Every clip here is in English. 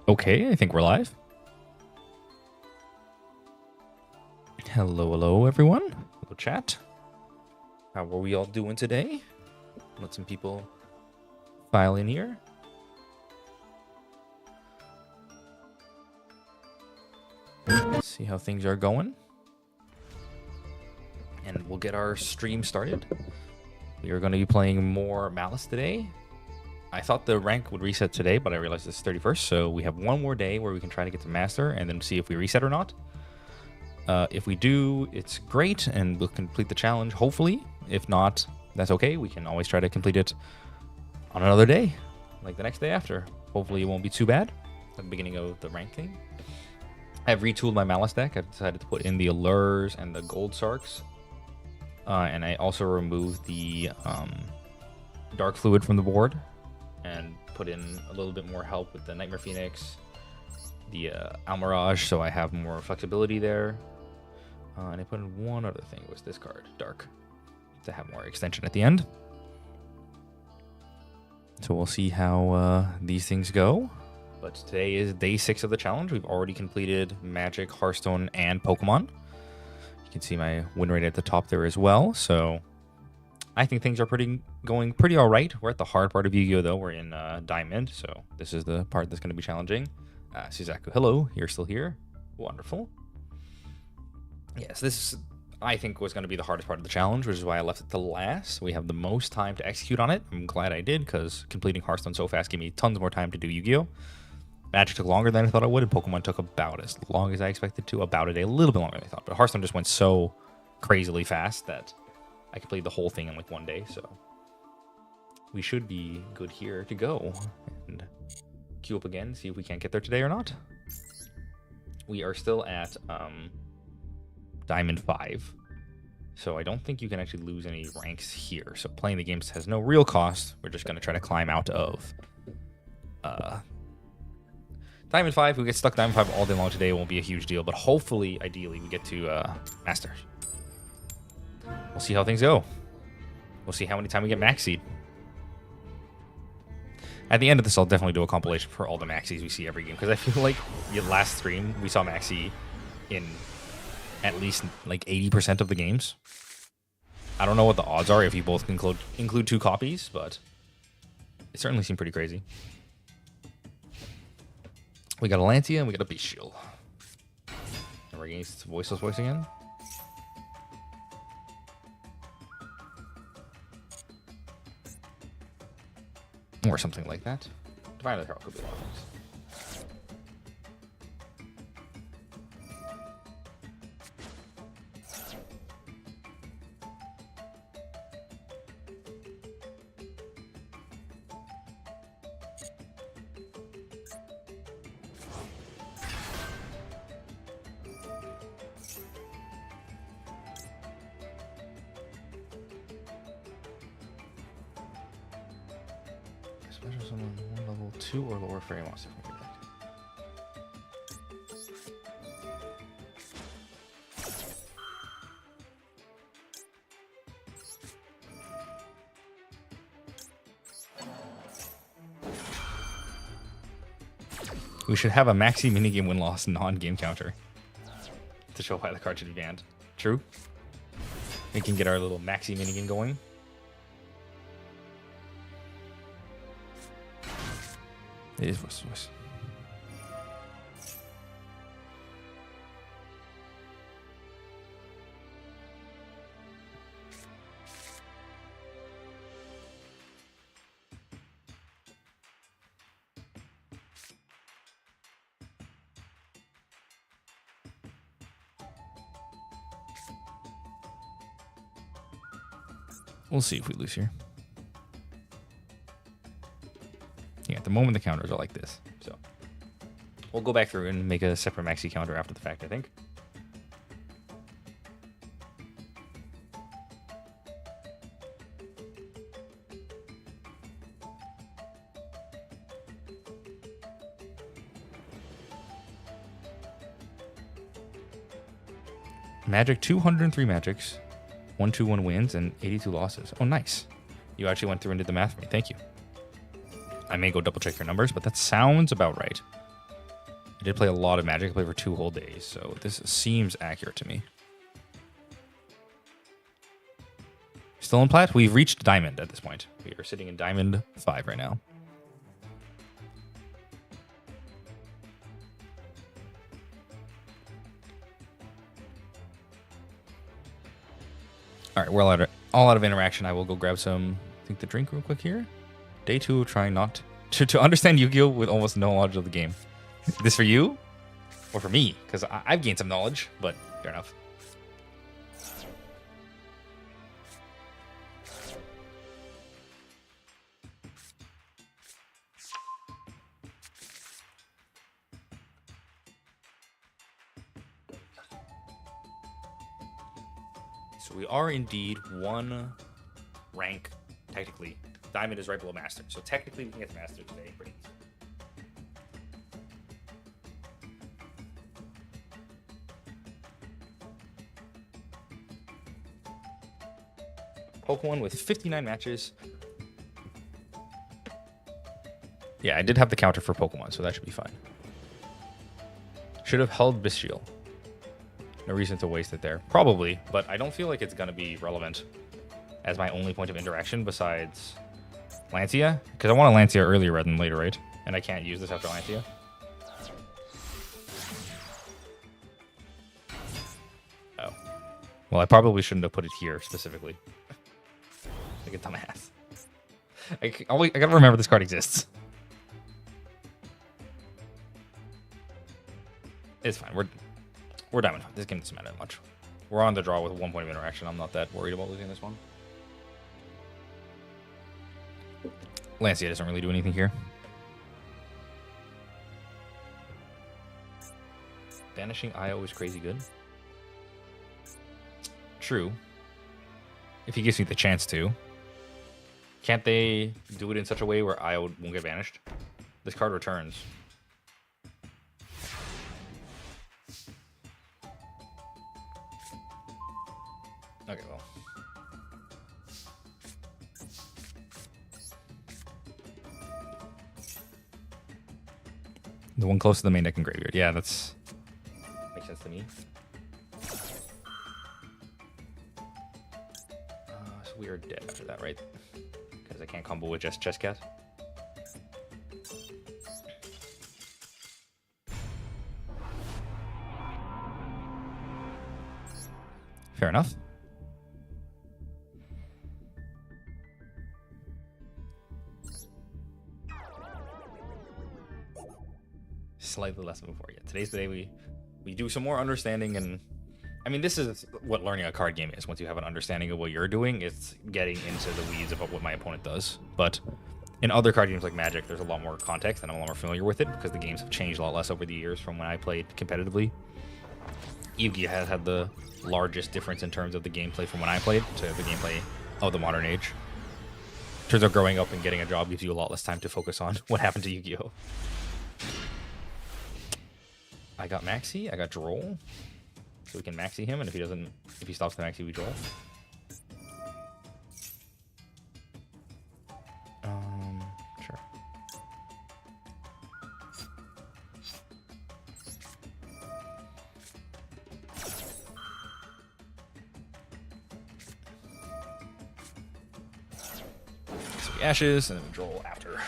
Okay, I think we're live. Hello, everyone. Hello, chat. How are we all doing today? Let some people file in here. Let's see how things are going. And we'll get our stream started. We are going to be playing more Malice today. I thought the rank would reset today, but I realized it's 31st, so we have one more day where we can try to get to Master and then see if we reset or not. If we do, it's great, and we'll complete the challenge, hopefully. If not, that's okay. We can always try to complete it on another day, like the next day after. Hopefully it won't be too bad at the beginning of the rank thing. I've retooled my Malice deck. I've decided to put in the Allures and the Gold Sarks. And I also removed the Dark Fluid from the board and put in a little bit more help with the Nightmare Phoenix, the Almirage, so I have more flexibility there. And I put in one other thing, was this card, Dark, to have more extension at the end. So we'll see how these things go. But today is day 6 of the challenge. We've already completed Magic, Hearthstone, and Pokemon. You can see my win rate at the top there as well. So I think things are going pretty all right. We're at the hard part of Yu-Gi-Oh! Though. We're in Diamond, so this is the part that's going to be challenging. Suzaku, hello. You're still here. Wonderful. Yes, this I think was going to be the hardest part of the challenge, which is why I left it to last. We have the most time to execute on it. I'm glad I did, because completing Hearthstone so fast gave me tons more time to do Yu-Gi-Oh! Magic took longer than I thought it would, and Pokemon took about as long as I expected to. About a day, a little bit longer than I thought. But Hearthstone just went so crazily fast that I completed the whole thing in like one day. So we should be good here to go. And queue up again, see if we can't get there today or not. We are still at Diamond 5. So I don't think you can actually lose any ranks here. So playing the games has no real cost. We're just going to try to climb out of Diamond 5. If we get stuck Diamond 5 all day long today, it won't be a huge deal. But hopefully, ideally, we get to Master. We'll see how things go. We'll see how many times we get Maxied. At the end of this, I'll definitely do a compilation for all the Maxies we see every game. Because I feel like the last stream, we saw Maxi in at least like 80% of the games. I don't know what the odds are if you both include 2 copies, but it certainly seemed pretty crazy. We got a Lantia and we got a Beast Shield. And we're against Voiceless Voice again. Or something like that. Divine Herald could be a lot of things. Special summon 1 level 2 or lower fairy monster from your deck. We should have a Maxi minigame win-loss non-game counter to show why the card should be banned. True. We can get our little Maxi minigame going. It is voice. We'll see if we lose here. Yeah, at the moment the counters are like this. So we'll go back through and make a separate Maxi counter after the fact, I think. Magic, 203 magics, 121 wins, and 82 losses. Oh, nice. You actually went through and did the math for me. Thank you. I may go double check your numbers, but that sounds about right. I did play a lot of Magic. I played for 2 whole days, so this seems accurate to me. Still in Plat? We've reached Diamond at this point. We are sitting in Diamond 5 right now. All right, we're all out of interaction. I will go grab some, I think, the drink real quick here. Day 2, trying not to understand Yu-Gi-Oh! With almost no knowledge of the game. This for you? Or for me? Because I've gained some knowledge, but fair enough. So we are indeed 1 rank, technically. Diamond is right below Master. So technically we can get to Master today. Pretty easy. Pokemon with 59 matches. Yeah, I did have the counter for Pokemon, so that should be fine. Should have held Bestial. No reason to waste it there. Probably, but I don't feel like it's going to be relevant as my only point of interaction besides Lancia. Because I want a Lancia earlier rather than later, right? And I can't use this after Lancia. Oh. Well, I probably shouldn't have put it here specifically. Like a dumbass. I gotta remember this card exists. It's fine. We're Diamond 5. This game doesn't matter that much. We're on the draw with 1 point of interaction. I'm not that worried about losing this one. Lancia doesn't really do anything here. Banishing Io is crazy good. True. If he gives me the chance to. Can't they do it in such a way where Io won't get banished? This card returns. Okay, well. The one close to the main deck and graveyard. Yeah, that's... makes sense to me. So we are dead after that, right? Because I can't combo with just Chesscat. Fair enough. Slightly less than before. Yeah, today's the day we do some more understanding, and I mean, this is what learning a card game is. Once you have an understanding of what you're doing, it's getting into the weeds about what my opponent does. But in other card games like Magic, there's a lot more context, and I'm a lot more familiar with it because the games have changed a lot less over the years from when I played competitively. Yugioh has had the largest difference in terms of the gameplay from when I played to the gameplay of the modern age. Turns out growing up and getting a job gives you a lot less time to focus on what happened to Yu-Gi-Oh! I got Maxi, I got Droll. So we can Maxi him, and if he stops the Maxi, we Droll. Sure. So we Ashes, and then we Droll after.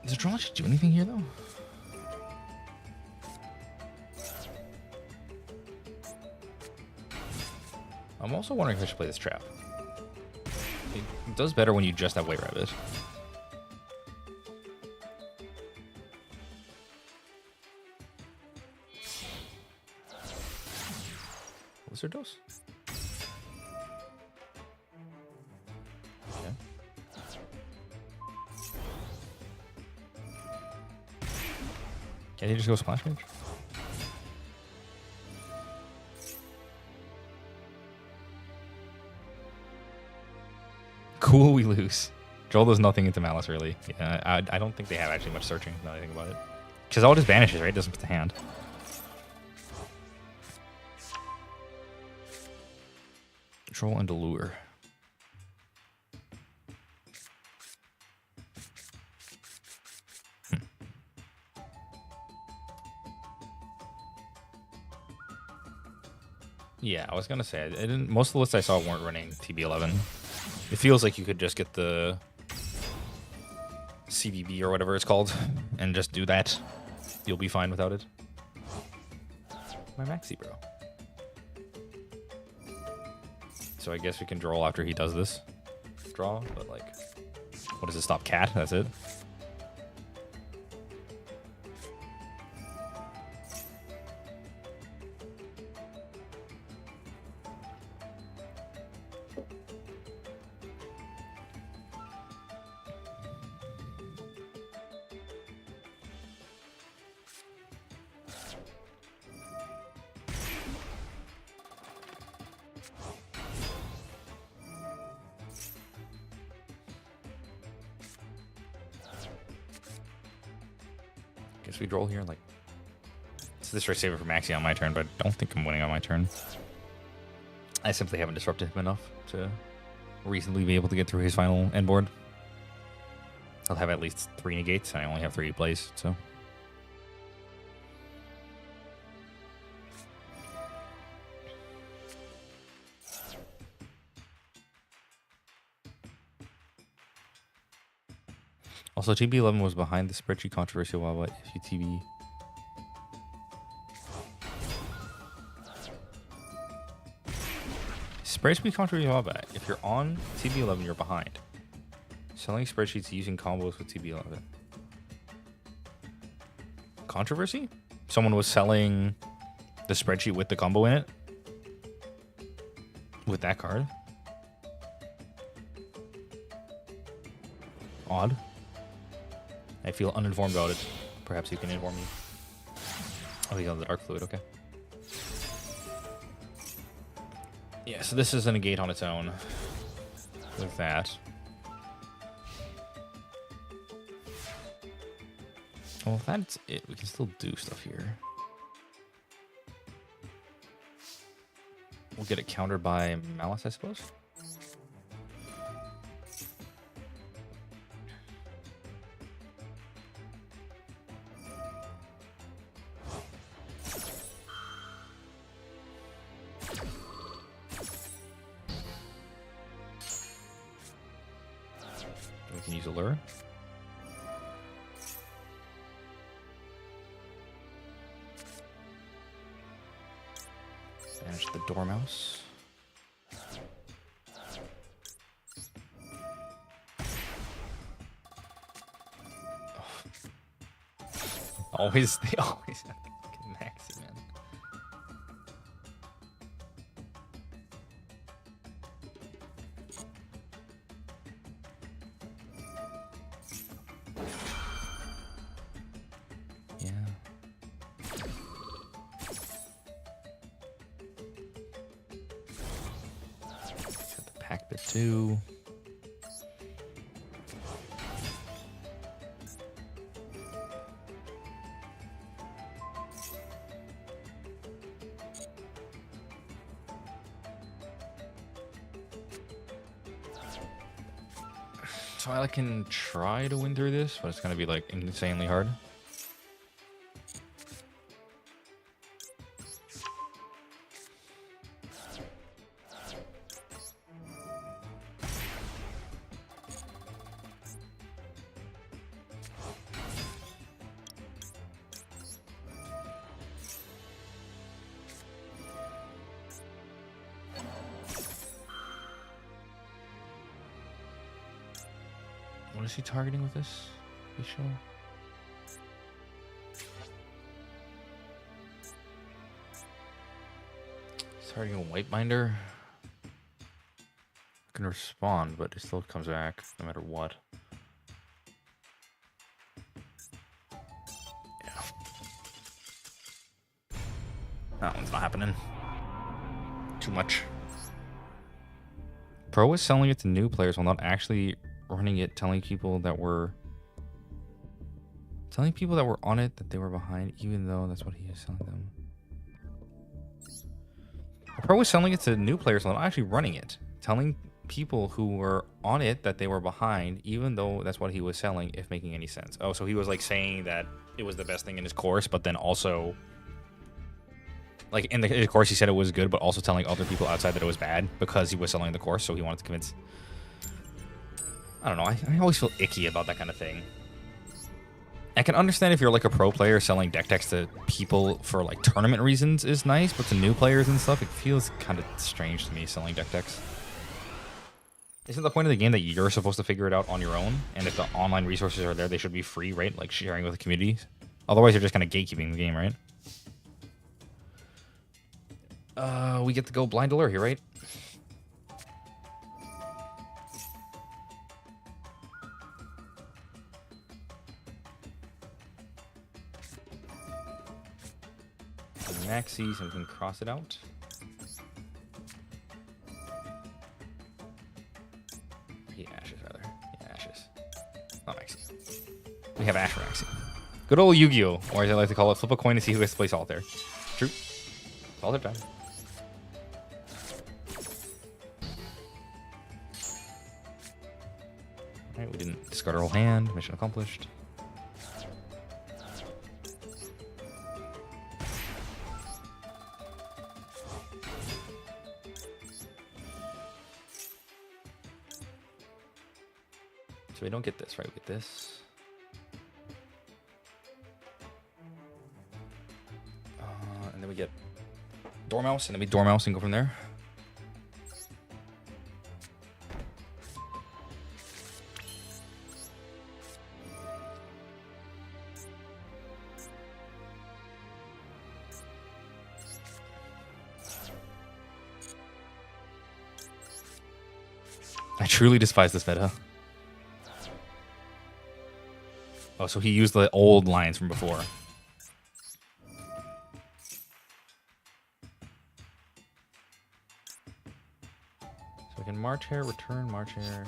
Does Droll actually do anything here, though? I'm also wondering if I should play this trap. It does better when you just have White Rabbit. Wizard dose? Okay. Can he just go Splash Mage? Cool, we lose. Joel does nothing into Malice, really. Yeah, I don't think they have actually much searching, now that I think about it. Because all just vanishes, right? It doesn't put the hand. Control and Allure. Yeah, I was gonna say, I didn't. Most of the lists I saw weren't running TB11. It feels like you could just get the CVB or whatever it's called and just do that. You'll be fine without it. My maxi, bro. So I guess we can draw after he does this draw, but like, what does it stop? Cat? That's it. Guess we draw here, like, so this right saver for Maxi on my turn, but I don't think I'm winning on my turn. I simply haven't disrupted him enough to reasonably be able to get through his final end board. I'll have at least 3 negates, and I only have 3 plays, so. Also, TB11 was behind the spreadsheet controversy while what if you TB. Spreadsheet controversy while back. If you're on TB11, you're behind. Selling spreadsheets using combos with TB11. Controversy? Someone was selling the spreadsheet with the combo in it? With that card? Odd. I feel uninformed about it. Perhaps you can inform me. Oh, he's on the Dark Fluid, okay. Yeah, so this is a negate on its own. With that. Well, if that's it, we can still do stuff here. We'll get it countered by Malice, I suppose. We can use a lure. Banish the Dormouse. Oh. Always, they always have fucking Maxi, man. Yeah. Got the pack bit too. So I can try to win through this, but it's gonna be like insanely hard. What is he targeting with this? Yugioh? He's targeting a white binder. I can respond, but it still comes back no matter what. Yeah. That one's not happening. Too much. Pro was selling it to new players while not actually running it, telling people that were on it that they were behind, even though that's what he is selling them. Pro was selling it to new players, not actually running it. Telling people who were on it that they were behind, even though that's what he was selling, if making any sense. Oh, so he was like saying that it was the best thing in his course, but then also, like in his course, he said it was good, but also telling other people outside that it was bad because he was selling the course, so he wanted to convince. I don't know. I always feel icky about that kind of thing. I can understand if you're like a pro player selling deck techs to people for like tournament reasons is nice, but to new players and stuff, it feels kind of strange to me selling deck techs. Isn't the point of the game that you're supposed to figure it out on your own? And if the online resources are there, they should be free, right? Like sharing with the community. Otherwise, you're just kind of gatekeeping the game, right? We get to go blind alert here, right? Maxis, and we can cross it out. Yeah, Ashes, rather. Yeah, Ashes. Not Maxi. We have Ash for Maxi. Good old Yu-Gi-Oh! Or as I like to call it, flip a coin to see who has to play Solitaire. True. Solitaire time. Alright, we didn't discard our whole hand. Mission accomplished. So we don't get this, right? We get this. And then we get Dormouse, and then we Dormouse and go from there. I truly despise this meta. Oh, so he used the old lines from before. So we can March here, return March here.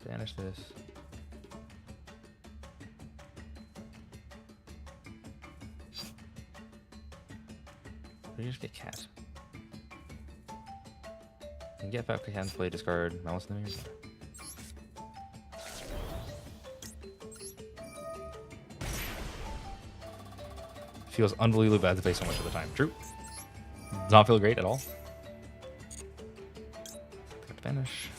Banish this. Or you just get cat. And get back to hand play, discard Malice in the Mirror. Feels unbelievably bad to play so much of the time. True. Does not feel great at all. Vanish.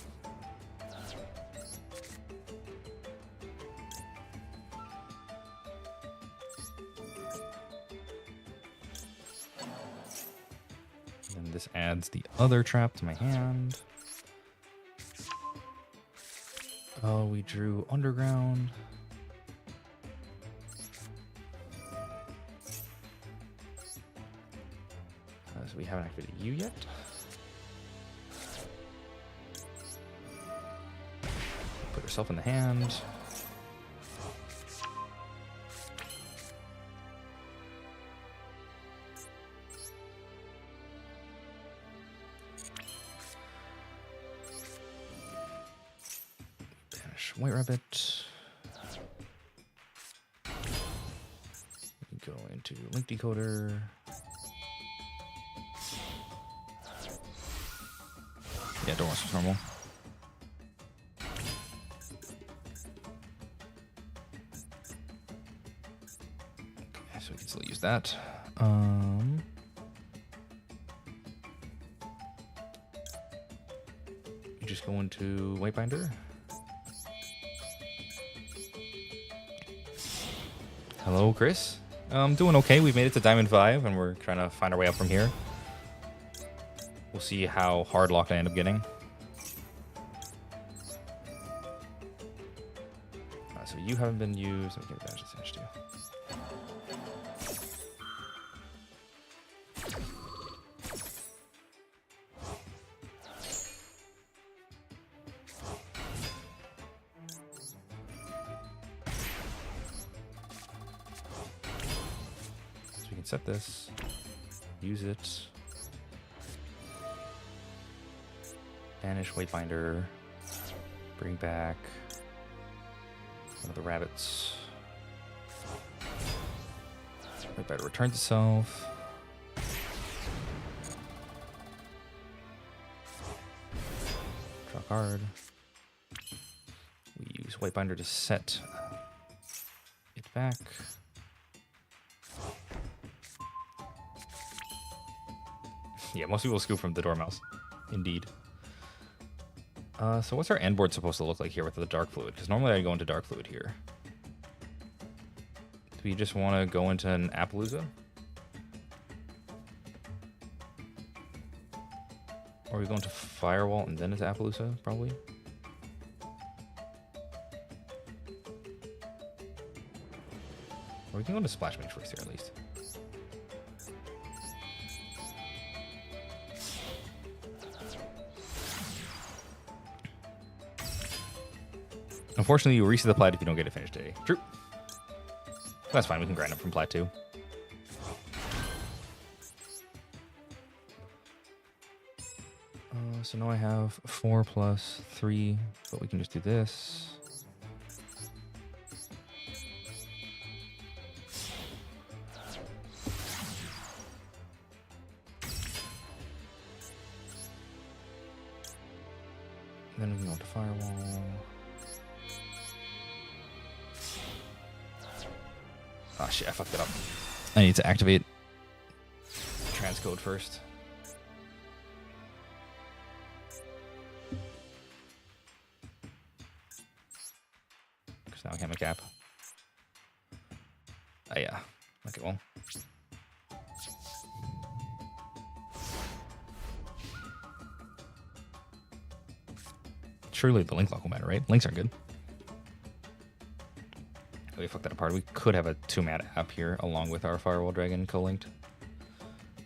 And this adds the other trap to my hand. Oh, we drew Underground. So we haven't activated you yet. Put herself in the hand. Banish White Rabbit. We go into Link Decoder. Yeah, Dormouse is normal. Okay, so we can still use that. You just go into White Binder. Hello, Chris. I'm doing okay. We've made it to Diamond 5, and we're trying to find our way up from here. We'll see how hard locked I end up getting. So you haven't been used. Let me give advantage to you. So we can set this, use it. Banish White Binder, bring back one of the rabbits. White Biter returns itself. Draw card. We use White Binder to set it back. Yeah, most people scoop from the Dormouse. Indeed. So what's our end board supposed to look like here with the Dark Fluid? Because normally I go into Dark Fluid here. Do we just want to go into an Appaloosa? Or are we going to Firewall and then into Appaloosa, probably? Or we can go into Splash Mage first here, at least. Unfortunately, you reset the plat if you don't get it finished today. True. That's fine. We can grind up from plat 2. So now I have 4 plus 3, but we can just do this. Then we can go to Firewall. Oh shit, I fucked it up. I need to activate transcode first. Because now I can't make cap. Oh yeah. Okay, well. Surely the link lock will matter, right? Links are good. We fucked that apart. We could have a 2-mat app here along with our Firewall Dragon co-linked.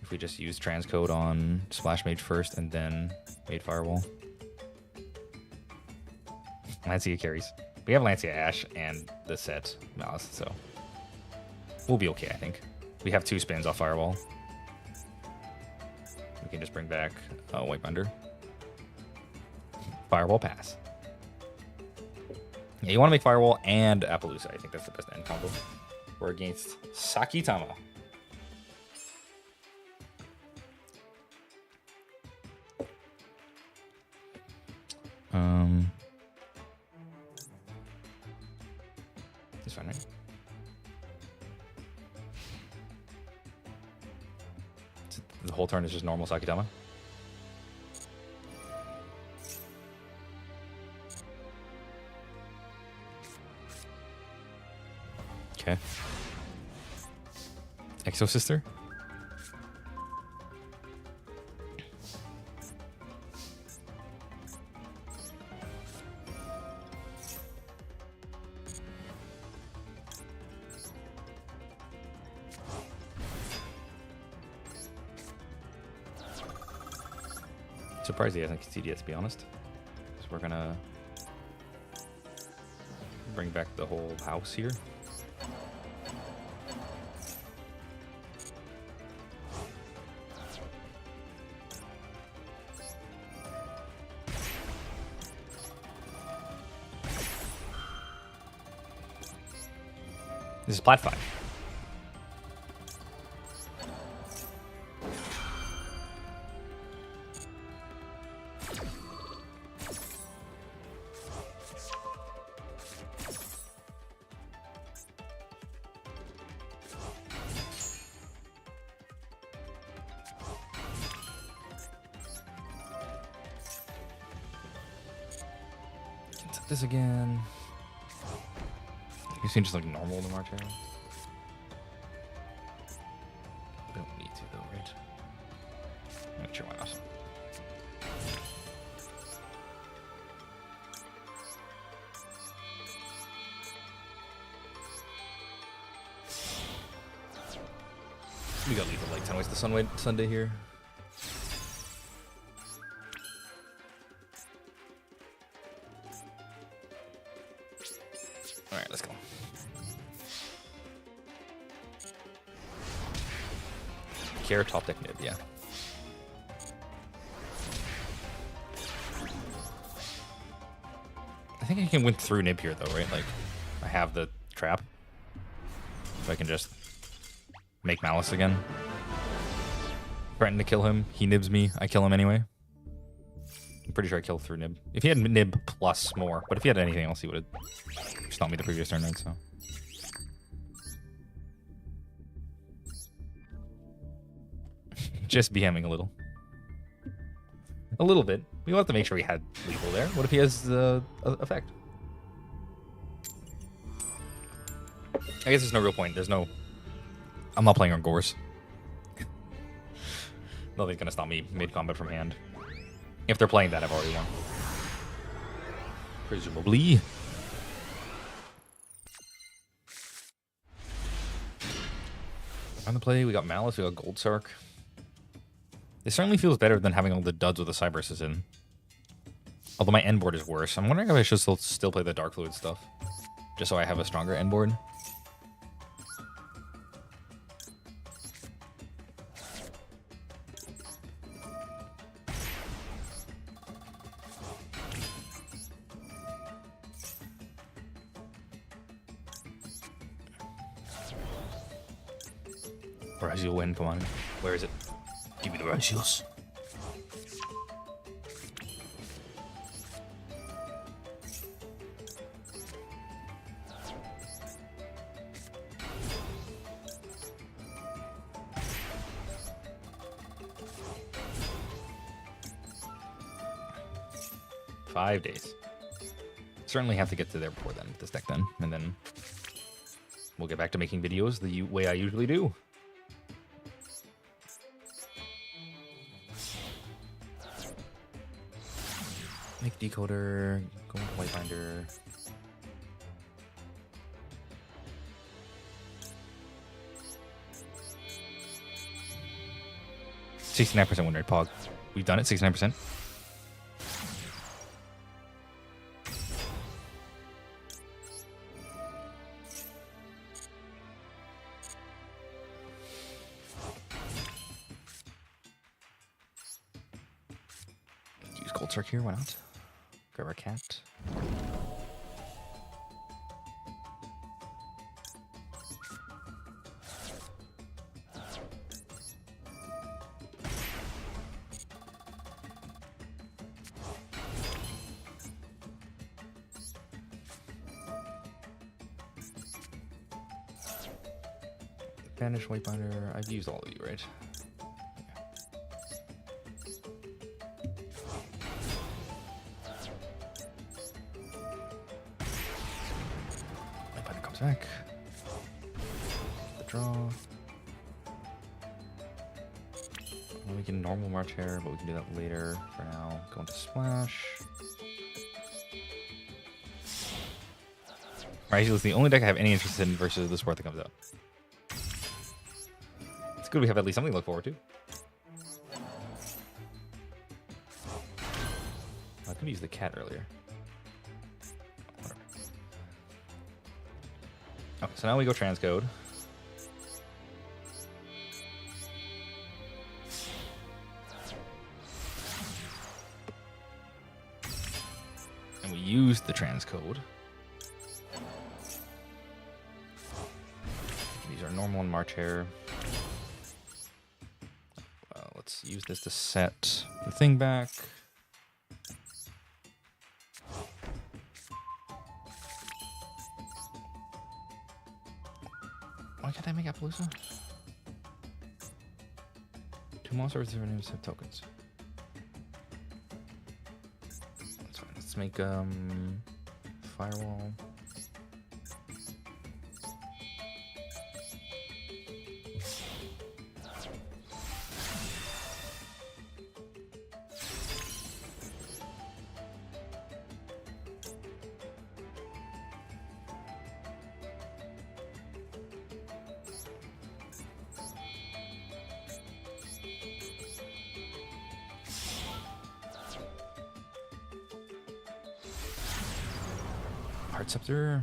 If we just use transcode on Splash Mage first and then made Firewall. Lancia carries. We have Lancia Ash and the set Malice, so we'll be okay, I think. We have 2 spins off Firewall. We can just bring back White Binder. Firewall pass. Yeah, you want to make Firewall and Appaloosa. I think that's the best end combo. We're against Sakitama. It's fine, right? The whole turn is just normal Sakitama. Okay. Exo Sister? Surprised he hasn't conceded yet, to be honest. So we're gonna bring back the whole house here. This is plat 5. Set this again. You seem just like normal in the March area. Don't need to though, right? Not sure why not. We got lethal lights anyways. The Sunday here. All right, let's go. Care top deck nib, yeah. I think I can win through nib here though, right? Like, I have the trap. If I can just make Malice again. Threaten to kill him. He nibs me. I kill him anyway. I'm pretty sure I killed through nib. If he had nib plus more, but if he had anything else, he would have stopped me the previous turn, right? So. Just BMing a little. A little bit. We want to make sure we had lethal there. What if he has effect? I guess there's no real point. There's no... I'm not playing on Gores. Nothing's going to stop me mid-combat from hand. If they're playing that, I've already won. Presumably. On the play, we got Malice, we got Gold Sark. It certainly feels better than having all the duds with the Cyberses in. Although my end board is worse. I'm wondering if I should still play the Dark Fluid stuff. Just so I have a stronger end board. Brazil win, come on. Where is it? Give me the Brazils. Five days. Certainly have to get to there before then, this deck then, and then we'll get back to making videos the way I usually do. Make decoder, go into white binder. %69% win rate, Pog. We've done it, 69%. Use Gold Sark here, why not? Grab our cat. Banish white binder. I've used all of you, right? Back. The draw. Well, we can normal march here, but we can do that later. For now, go into splash. Alright, so it's the only deck I have any interest in versus the sport that comes out. It's good we have at least something to look forward to. I could use the cat earlier. Okay, so now we go transcode. And we use the transcode. These are normal and March Hare. Let's use this to set the thing back. Why can't I make Appaloosa? Two monsters with names have tokens. That's fine. Let's make firewall. Scepter.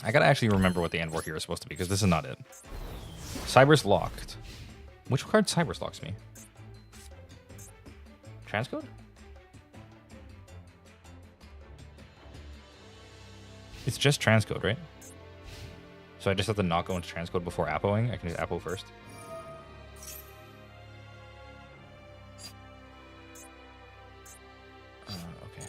I gotta actually remember what the end war here is supposed to be, because this is not it. Cyber's locked. Which card Cyber's locks me? Transcode? It's just transcode, right? So I just have to not go into transcode before Apoing. I can do Apo first. Okay.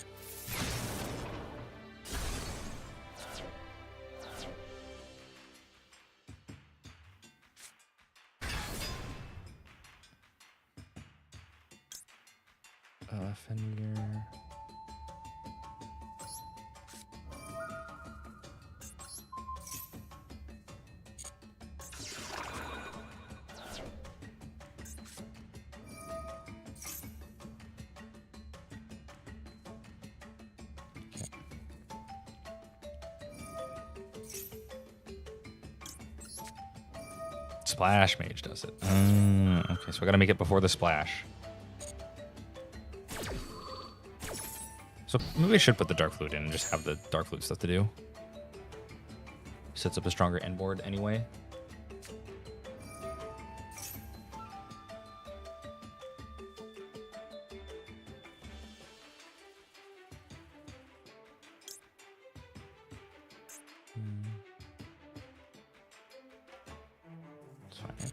Fenrir. Splash Mage does it. Okay, so I gotta make it before the splash. So maybe I should put the Dark Flute in and just have the Dark Flute stuff to do. Sets up a stronger end board anyway. It's fine.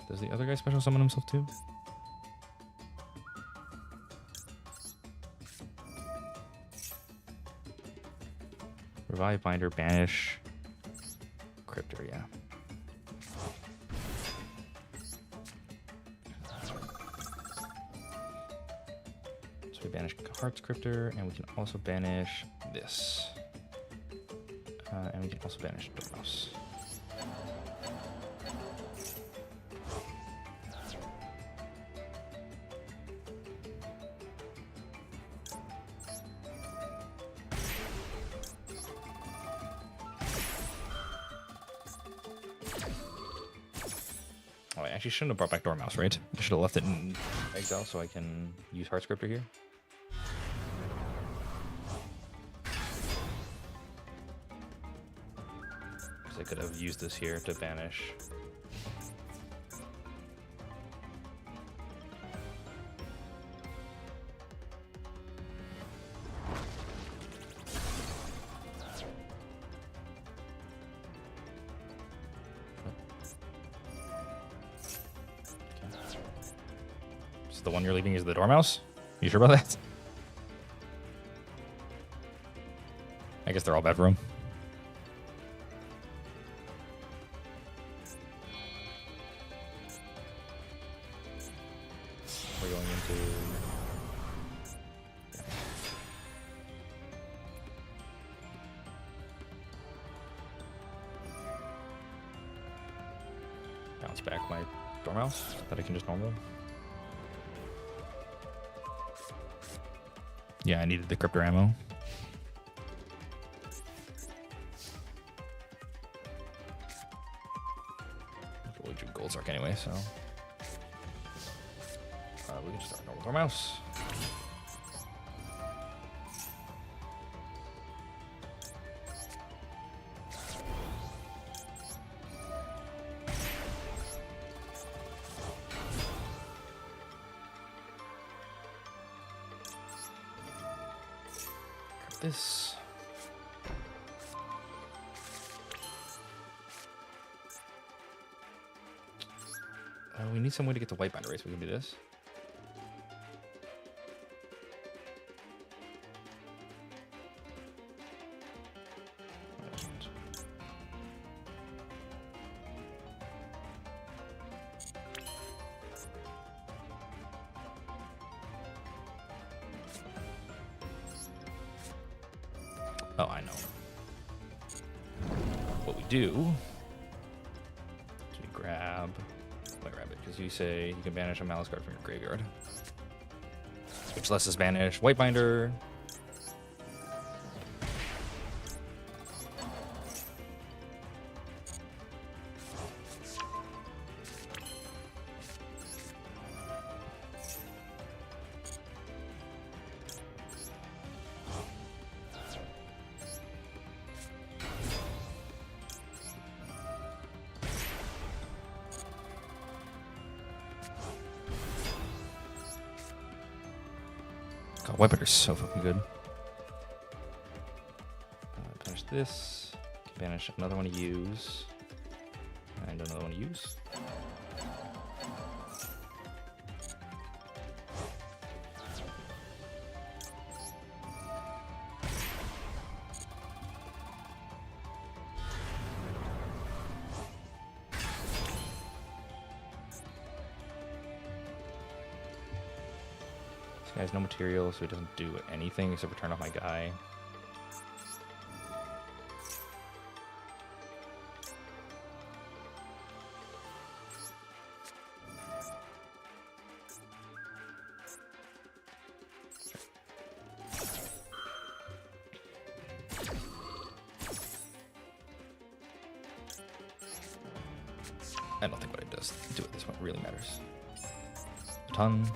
Does the other guy special summon himself too? Revive, Binder, Banish, Cryptor, yeah. So we banish Hearts Cryptor, and we can also banish this. And we can also banish Dormouse. Oh, I actually shouldn't have brought back Dormouse, right? I should have left it in exile so I can use Heart Scriptor here. Because I could have used this here to banish. The one you're leaving is the Dormouse? You sure about that? I guess they're all bad for him. We're going into... Bounce back my Dormouse that I can just normal. Yeah, I needed the Cryptor ammo. Really do Gold Zark anyway, so we can just start normal Dormouse. This. We need some way to get the white binder race. We can do this. Oh, I know. What we do is we grab White Rabbit, because you say you can banish a Malice card from your graveyard. Which lets us banish White Binder, God, White Bear is so fucking good. Banish this. Banish another one to use. And another one to use. This guy has no material, so he doesn't do anything except for turn off my guy. I don't think what it does do at this point really matters. A ton.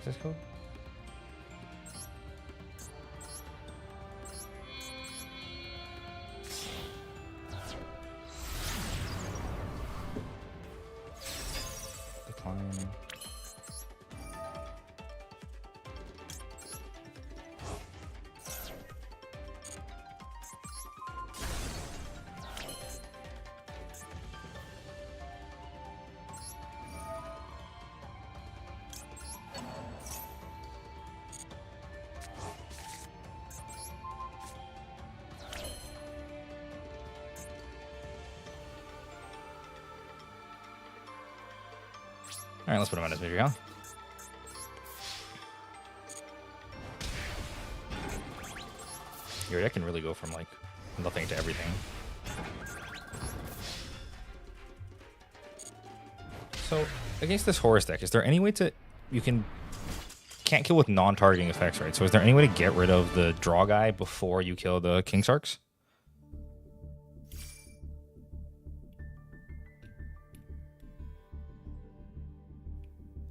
Access code? Decline. Alright, let's put him on his Yugioh. Your deck can really go from like nothing to everything. So against this Horus deck, is there any way to can't kill with non-targeting effects, right? So is there any way to get rid of the draw guy before you kill the King Sharks?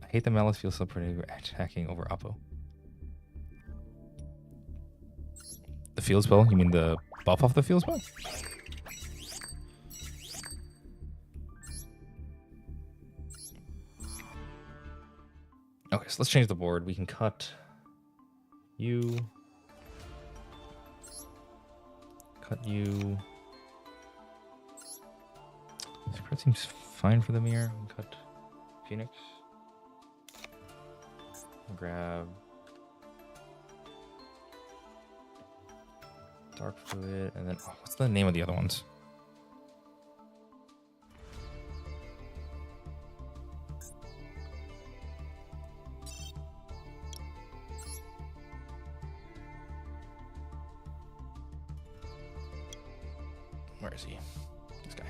I hate the Malice feels so pretty attacking over Oppo. The field spell? You mean the buff off the field spell? Okay, so let's change the board. We can cut you. Cut you. This card seems fine for the mirror. Cut Phoenix. Grab Dark Fluid, and then what's the name of the other ones? Where is he? This guy.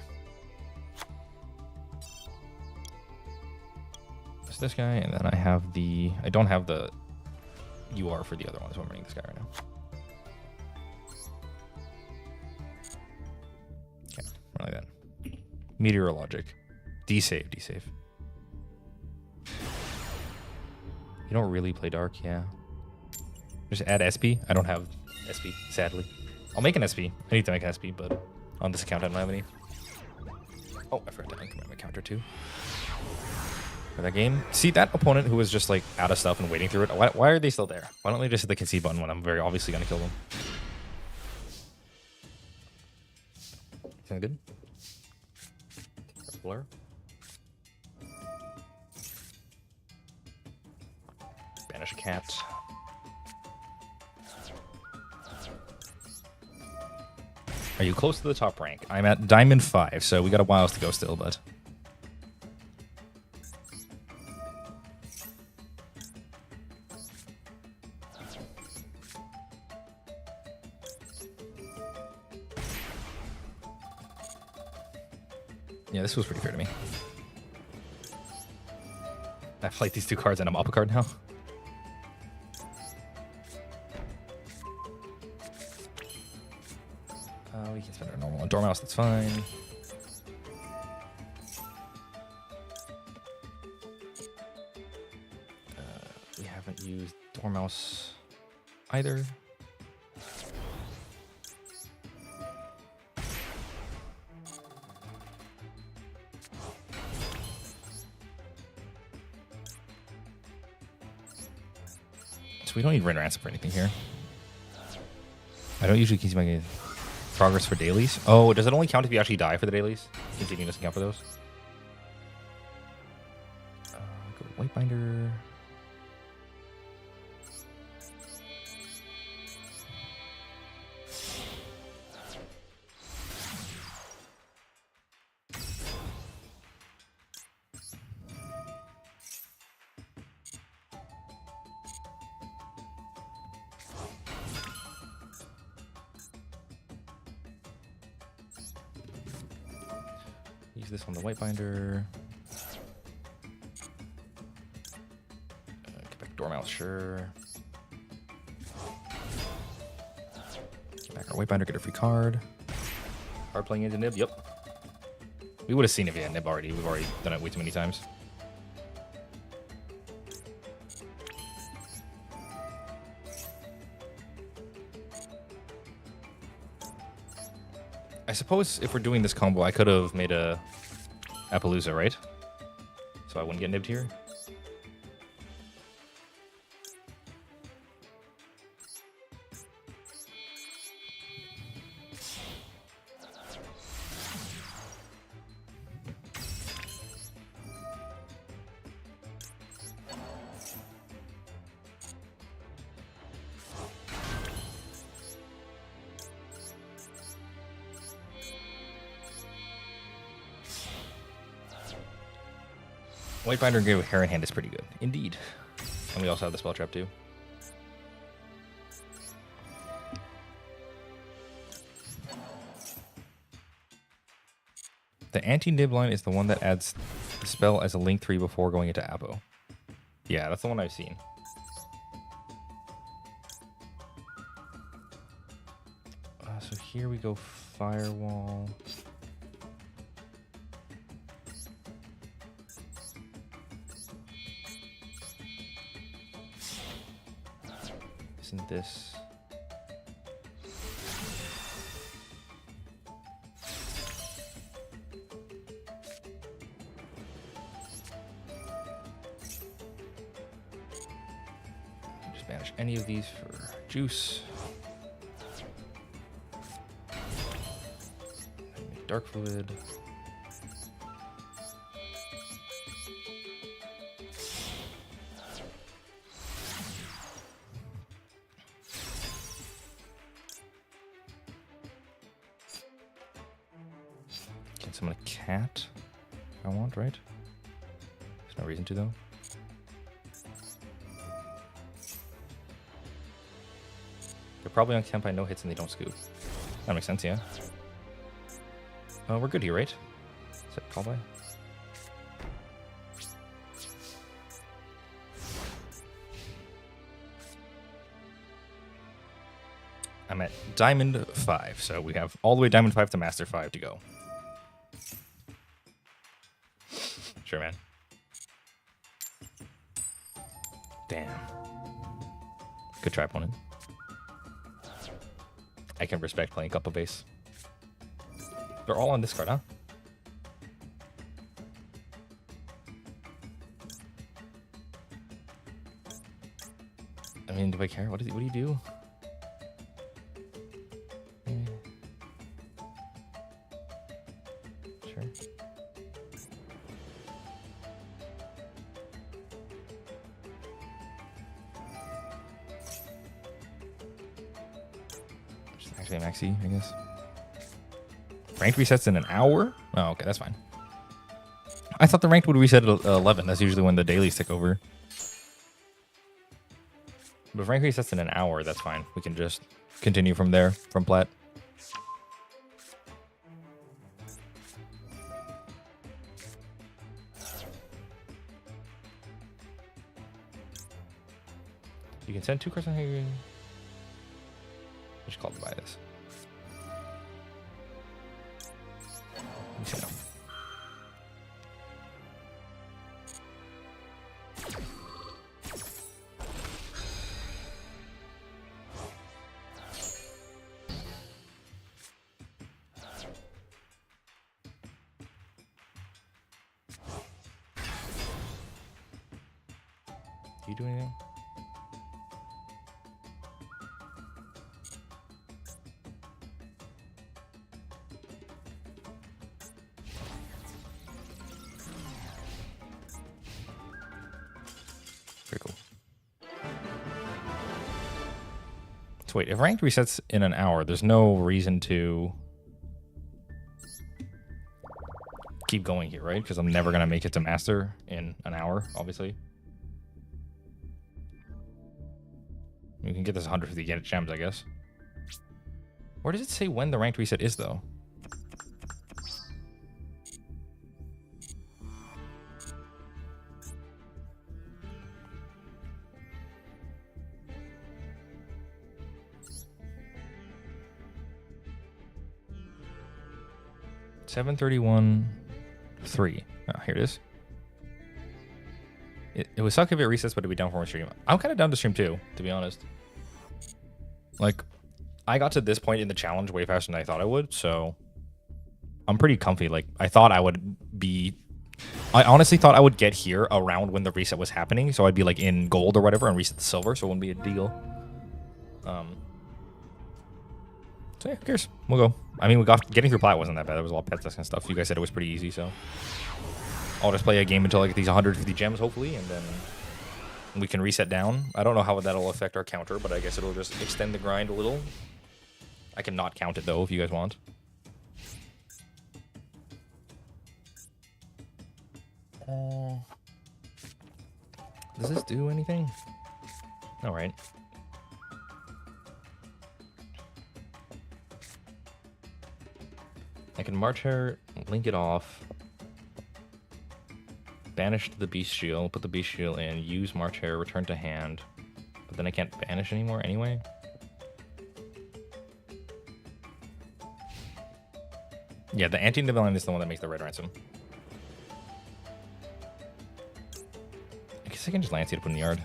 It's this guy, and then I have the... I don't have the UR for the other one, so I'm running this guy right now. Okay, run like that. Meteorologic. D-save, D-save. You don't really play Dark, yeah. Just add SP. I don't have SP, sadly. I'll make an SP. I need to make an SP, but on this account I don't have any. Oh, I forgot to increment my counter too. For that game. See, that opponent who was just like out of stuff and waiting through it, why are they still there? Why don't they just hit the concede button when I'm very obviously going to kill them? Sound good? Blur. Banish a cat. Are you close to the top rank? I'm at Diamond 5, so we got a while to go still, but... Yeah, this was pretty fair to me. I played these 2 cards and I'm up a card now. We can spend our normal on Dormouse, that's fine. We haven't used Dormouse either. So we don't need Red Ransom for anything here. I don't usually keep my progress for dailies. Oh, does it only count if you actually die for the dailies? Conceding doesn't count for those. Go to White Binder. Use this on the White Binder. Get back Dormouse, sure. Get back our White Binder, get a free card. Card playing into Nib, yep. We would have seen if he had Nib already. We've already done it way too many times. I suppose if we're doing this combo, I could have made a Appaloosa, right? So I wouldn't get nibbed here. White Binder and give Hair in Hand is pretty good, indeed. And we also have the Spell Trap too. The anti-nib line is the one that adds the spell as a link 3 before going into Apo. Yeah, that's the one I've seen. So here we go, Firewall. Isn't this? Just banish any of these for juice. Make Dark Fluid. Can summon a cat if I want, right? There's no reason to though. They're probably on camp by no hits and they don't scoop. That makes sense, yeah. We're good here, right? Is that call by? I'm at Diamond 5, so we have all the way Diamond 5 to Master 5 to go. Sure, man. Damn. Good try, opponent. I can respect playing Cup of Base. They're all on this card, huh? I mean, do I care? What do you do? Sure. Just actually maxi, I guess. Ranked resets in an hour? Oh, okay, that's fine. I thought the ranked would reset at 11. That's usually when the dailies tick over. But if ranked resets in an hour, that's fine. We can just continue from there, from plat. You can send 2 cards on here. Just call to buy this. Let me see now. Do you do anything? Very cool. So wait, if ranked resets in an hour, there's no reason to keep going here, right? Because I'm never going to make it to master in an hour, obviously. You can get this 150 gems, I guess. Where does it say when the ranked reset is, though? $731.3. Oh, here it is. It would suck if it resets, but it'd be down for a stream. I'm kind of down to stream too, to be honest. Like, I got to this point in the challenge way faster than I thought I would, so I'm pretty comfy. Like, I honestly thought I would get here around when the reset was happening, so I'd be like in gold or whatever and reset the silver, so it wouldn't be a deal. So yeah, who cares? We'll go. I mean, getting through plat wasn't that bad. There was a lot of pet tests and stuff. You guys said it was pretty easy, so I'll just play a game until I get these 150 gems, hopefully, and then we can reset down. I don't know how that'll affect our counter, but I guess it'll just extend the grind a little. I can not count it, though, if you guys want. Does this do anything? All right. I can March Hair, link it off, banish the Bestial, put the Bestial in, use March Hair, return to hand, but then I can't banish anymore anyway. Yeah, the Anti-Divine is the one that makes the red ransom. I guess I can just Lance you to put in the yard.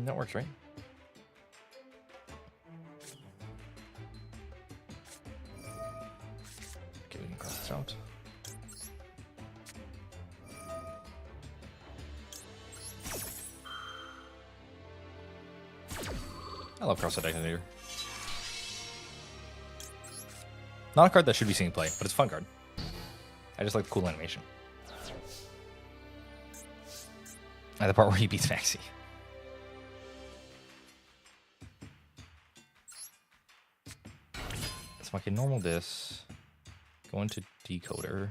That works, right? Okay, we can cross this out. I love Cross Detonator. Not a card that should be seen play, but it's a fun card. I just like the cool animation. And the part where he beats Maxi. So I can normal this, go into decoder.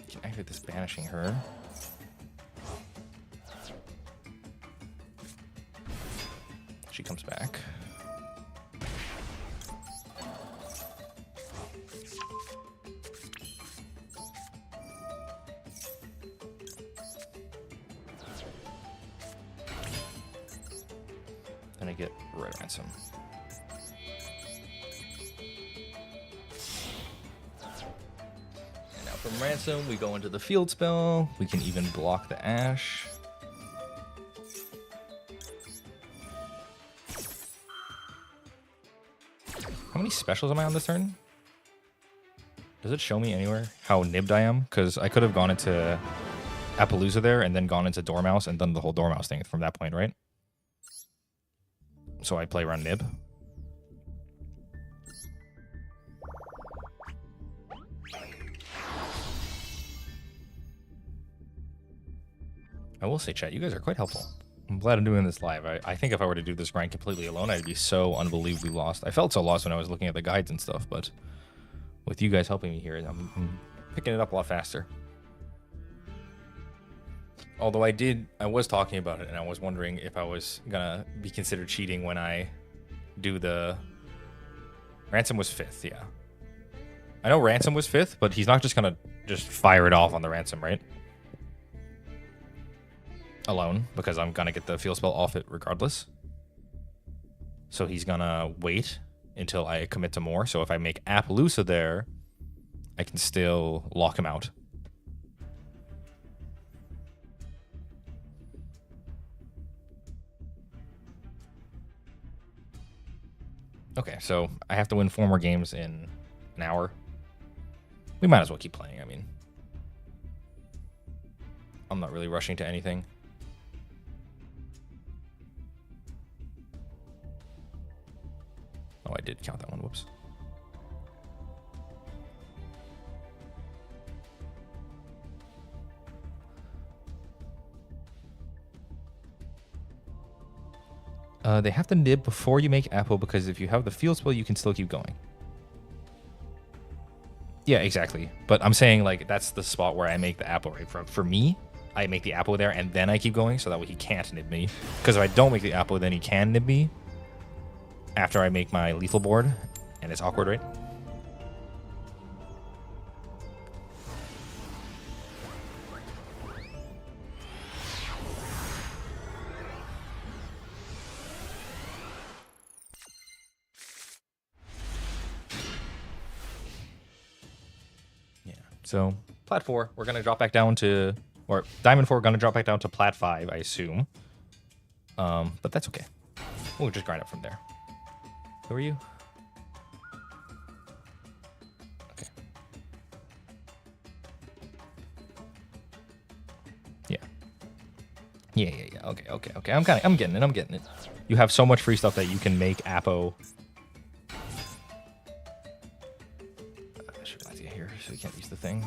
Can activate this banishing her. She comes back. Then I get Red Ransom. And now from Ransom, we go into the field spell. We can even block the Ash. How many specials am I on this turn? Does it show me anywhere how nibbed I am? Because I could have gone into Appaloosa there and then gone into Dormouse and done the whole Dormouse thing from that point, right? So I play around nib. I will say, chat, you guys are quite helpful. I'm glad I'm doing this live. I think if I were to do this grind completely alone, I'd be so unbelievably lost. I felt so lost when I was looking at the guides and stuff, but with you guys helping me here, I'm picking it up a lot faster. Although I was talking about it, and I was wondering if I was gonna be considered cheating when I do the... Ransom was 5th, yeah. I know Ransom was 5th, but he's not just gonna just fire it off on the Ransom, right? Alone, because I'm gonna get the field spell off it regardless. So he's gonna wait until I commit to more. So if I make Appaloosa there, I can still lock him out. Okay, so I have to win 4 more games in an hour. We might as well keep playing, I mean. I'm not really rushing to anything. Oh, I did count that one. Whoops. They have to nib before you make Apple, because if you have the field spell, you can still keep going. Yeah, exactly. But I'm saying, like, that's the spot where I make the Apple, right? For me, I make the Apple there, and then I keep going, so that way he can't nib me. Because if I don't make the Apple, then he can nib me after I make my lethal board, and it's awkward, right? Yeah. So, Plat 4, we're going to drop back down to... Or Diamond 4, we're going to drop back down to Plat 5, I assume. But that's okay. We'll just grind up from there. Who are you? Okay. Yeah. Yeah. Okay. I'm getting it. You have so much free stuff that you can make Apo. I should have get here so you can't use the thing.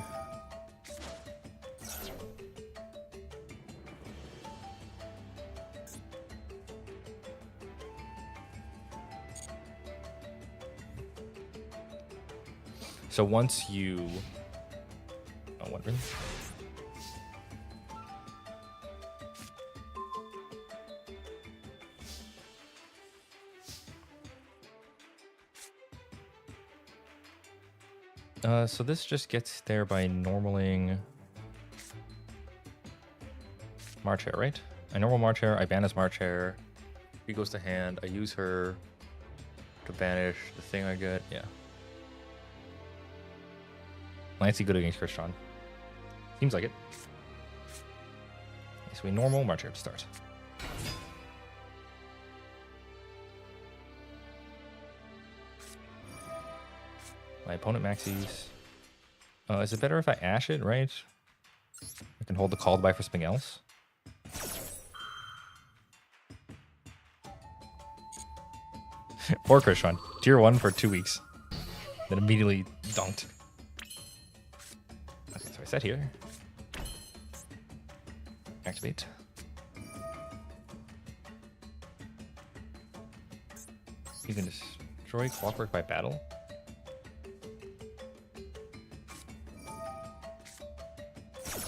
So once you... Oh, wondering. So this just gets there by normaling March Hare, right? I normal March Hare, I ban as March Hare. She goes to hand, I use her to banish the thing I get, yeah. Lancey good against Christian. Seems like it. Okay, so we normal March Hare to start. My opponent maxes. Is it better if I ash it, right? I can hold the called by for something else. Or Christian. Tier 1 for 2 weeks. Then immediately dunked. Okay, so I set here. Activate. You can destroy Clockwork by battle.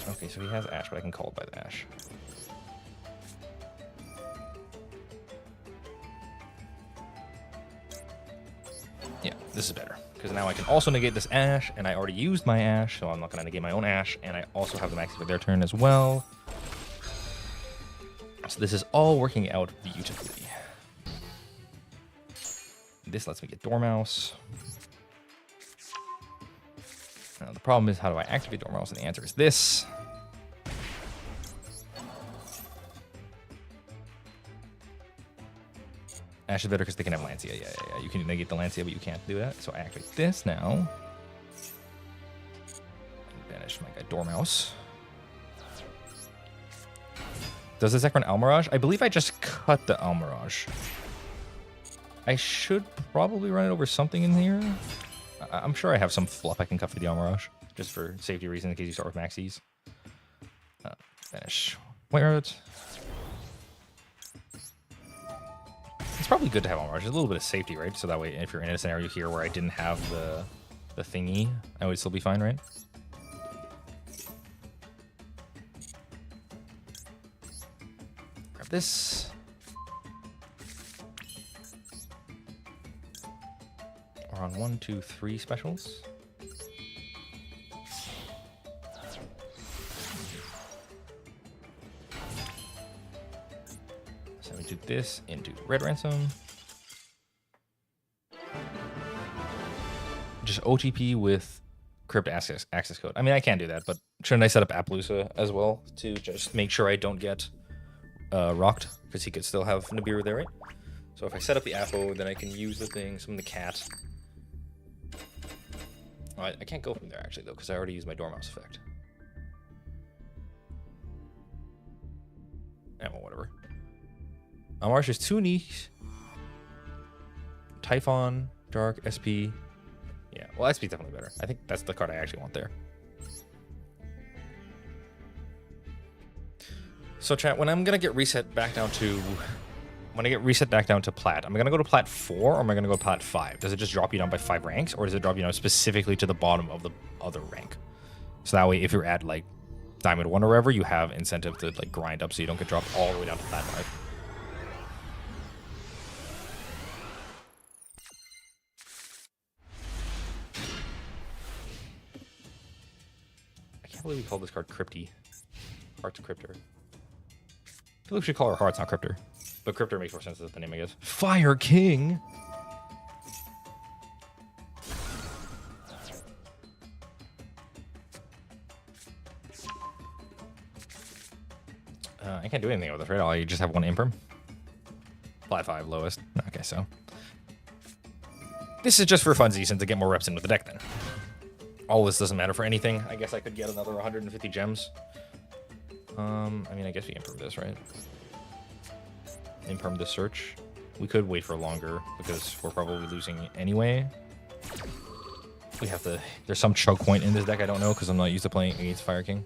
Okay, so he has Ash, but I can call it by the Ash. Yeah, this is better. Because now I can also negate this Ash, and I already used my Ash, so I'm not going to negate my own Ash, and I also have the maxi for their turn as well. So this is all working out beautifully. This lets me get Dormouse. Now, the problem is, how do I activate Dormouse? And the answer is this. Ash is better because they can have Lancia. Yeah. You can negate the Lancia, but you can't do that. So I activate this now. Banish my guy Dormouse. Does this deck run Almirage? I believe I just cut the Almirage. I should probably run it over something in here. I'm sure I have some fluff I can cut for the Almirage, just for safety reasons in case you start with maxis. Finish. Where it? probably good to have on Rush. There's a little bit of safety, right? So that way, if you're in a scenario here where I didn't have the thingy, I would still be fine, right? Grab this. We're on 1, 2, 3 specials. So we do this into red ransom. Just OTP with crypt access code. I mean, I can do that, but shouldn't I set up Appaloosa as well to just make sure I don't get rocked? Because he could still have Nibiru there, right? So if I set up the Appo, then I can use the thing, summon the cat. Oh, I can't go from there, actually, though, because I already used my Dormouse effect. Yeah, well, whatever. Marsh is 2 niche. Typhon, Dark, SP. Yeah, well, SP is definitely better. I think that's the card I actually want there. So, chat, when I'm going to get reset back down to... When I get reset back down to Plat, am I going to go to Plat 4 or am I going to go to Plat 5? Does it just drop you down by 5 ranks, or does it drop you down specifically to the bottom of the other rank? So that way, if you're at, like, Diamond 1 or wherever, you have incentive to, like, grind up so you don't get dropped all the way down to Plat 5. I can't believe we called this card Crypty. Heart's Cryptor. I feel like we should call her Hearts, not Cryptor. But Cryptor makes more sense as the name, I guess. Fire King! I can't do anything with this, right? I just have 1 Imperm. Plat 5 lowest. Okay, so. This is just for funsies and to get more reps in with the deck, then. All this doesn't matter for anything. I guess I could get another 150 gems. I mean, I guess we Imperm this, right? Imperm this search. We could wait for longer because we're probably losing anyway. We have to... There's some choke point in this deck I don't know because I'm not used to playing against Fire King.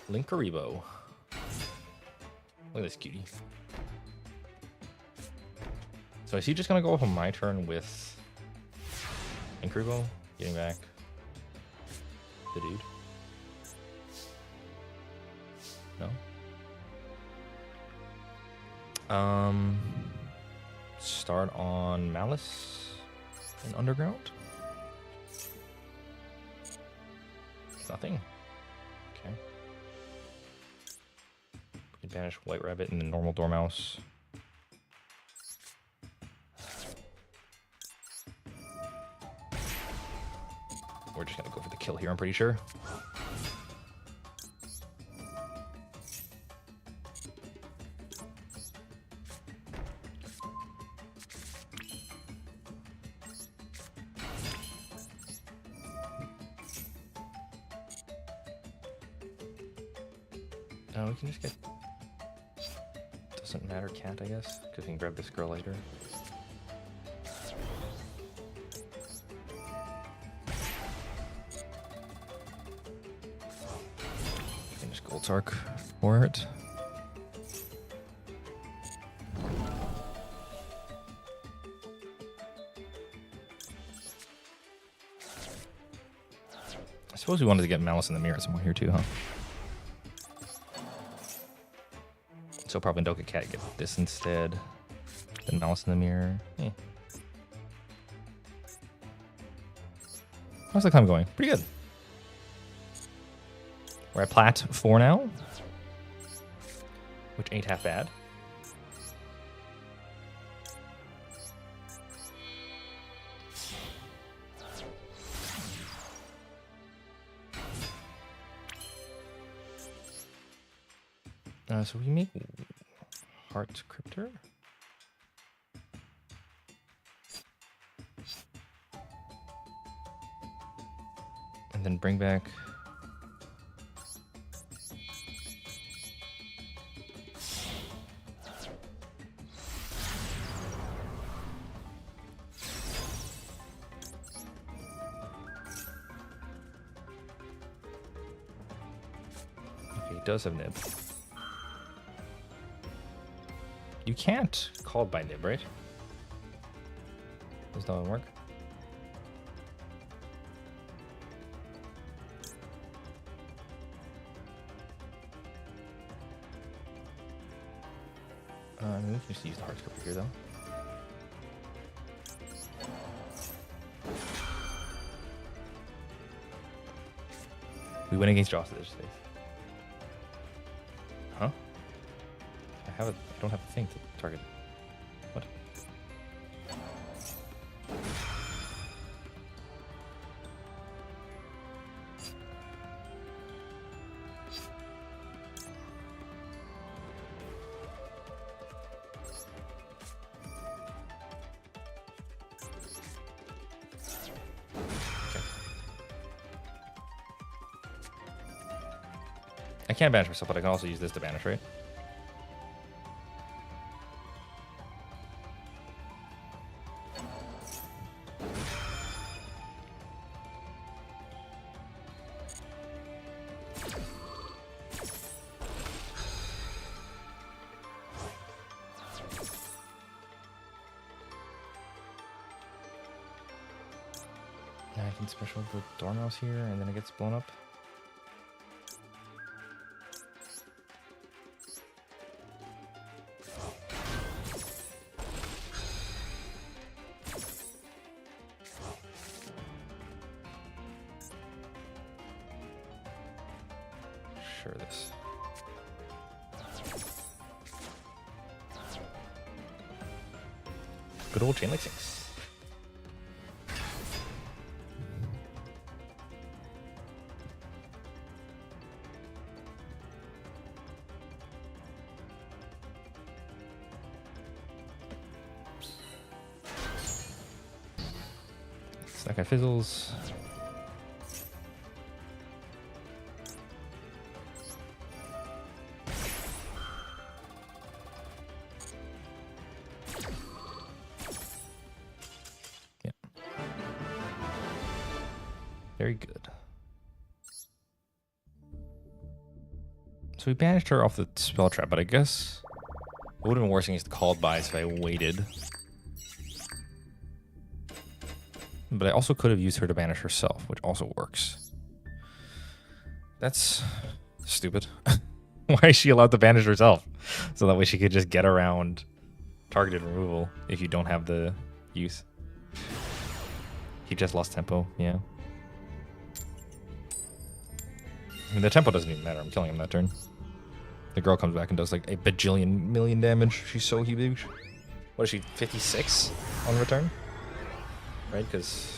Linkaribo. Look at this cutie. So is he just gonna go off on my turn with Linkaribo? Getting back the dude? No? Start on Malice in Underground? Nothing. Okay. We can banish White Rabbit and the normal Dormouse. We're just gonna go for the kill here, I'm pretty sure. No, we can just get... Doesn't matter, cat, I guess, because we can grab this girl later. Tark for it. I suppose we wanted to get Malice in the Mirror somewhere here too, huh? So probably Doka Cat get this instead. Then Malice in the Mirror. How's the climb going? Pretty good. We're at Plat 4 now, which ain't half bad. So we make Heart Cryptor. And then bring back... he does have nib. You can't call by nib, right? Does that work? I mean, we can just use the hard scope here, though. We win against Joss at this stage. Huh? I don't have a thing to target. What? I can't banish myself, but I can also use this to banish, right? Yeah, I can special the Dormouse here, and then it gets blown up. Sure, this. Good old chain link sinks. That guy fizzles. Yeah. Very good. So we banished her off the spell trap, but I guess it would have been worse against the called buys if I waited. But I also could have used her to banish herself, which also works. That's stupid. Why is she allowed to banish herself? So that way she could just get around targeted removal if you don't have the use. He just lost tempo, yeah. I mean, the tempo doesn't even matter. I'm killing him that turn. The girl comes back and does like a bajillion million damage. She's so huge. What is she, 56 on return? Right, because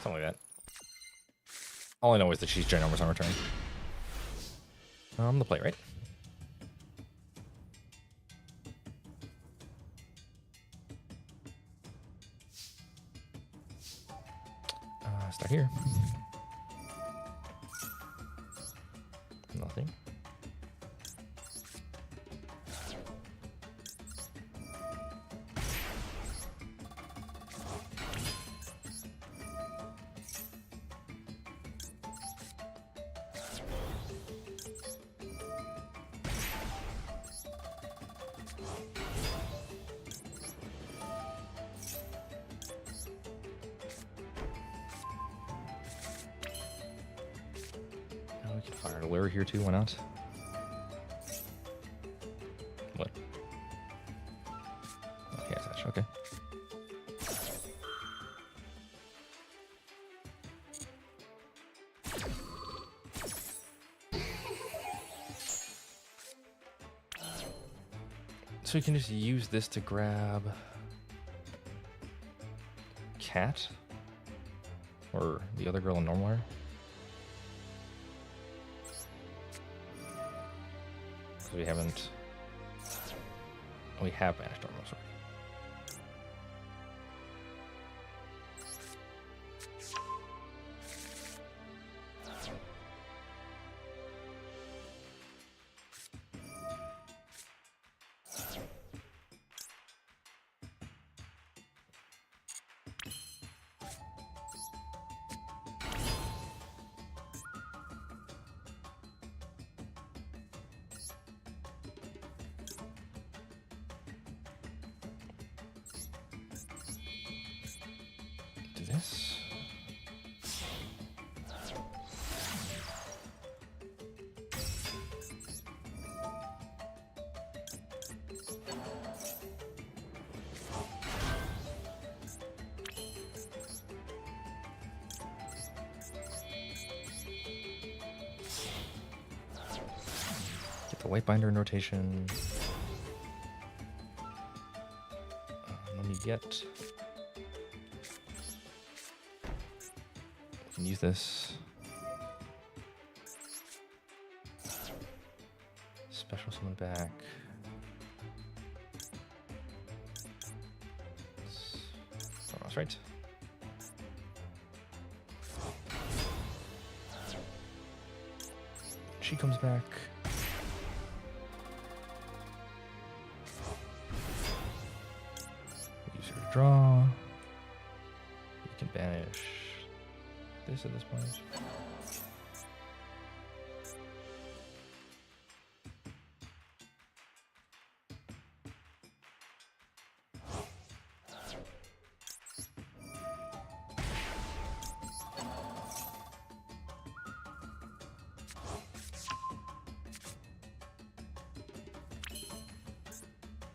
something like that. All I know is that she's ginormous on return. The play, right? Start here. Nothing. We can fire a lure here too, why not? What? Oh, yeah, that's okay. So we can just use this to grab Cat or the other girl in Normwire. We haven't. We have banished Dormouse already. The white binder in rotation. No need yet. We can use this. Special summon back. Oh, that's right. She comes back. Use her to draw. We can banish this at this point.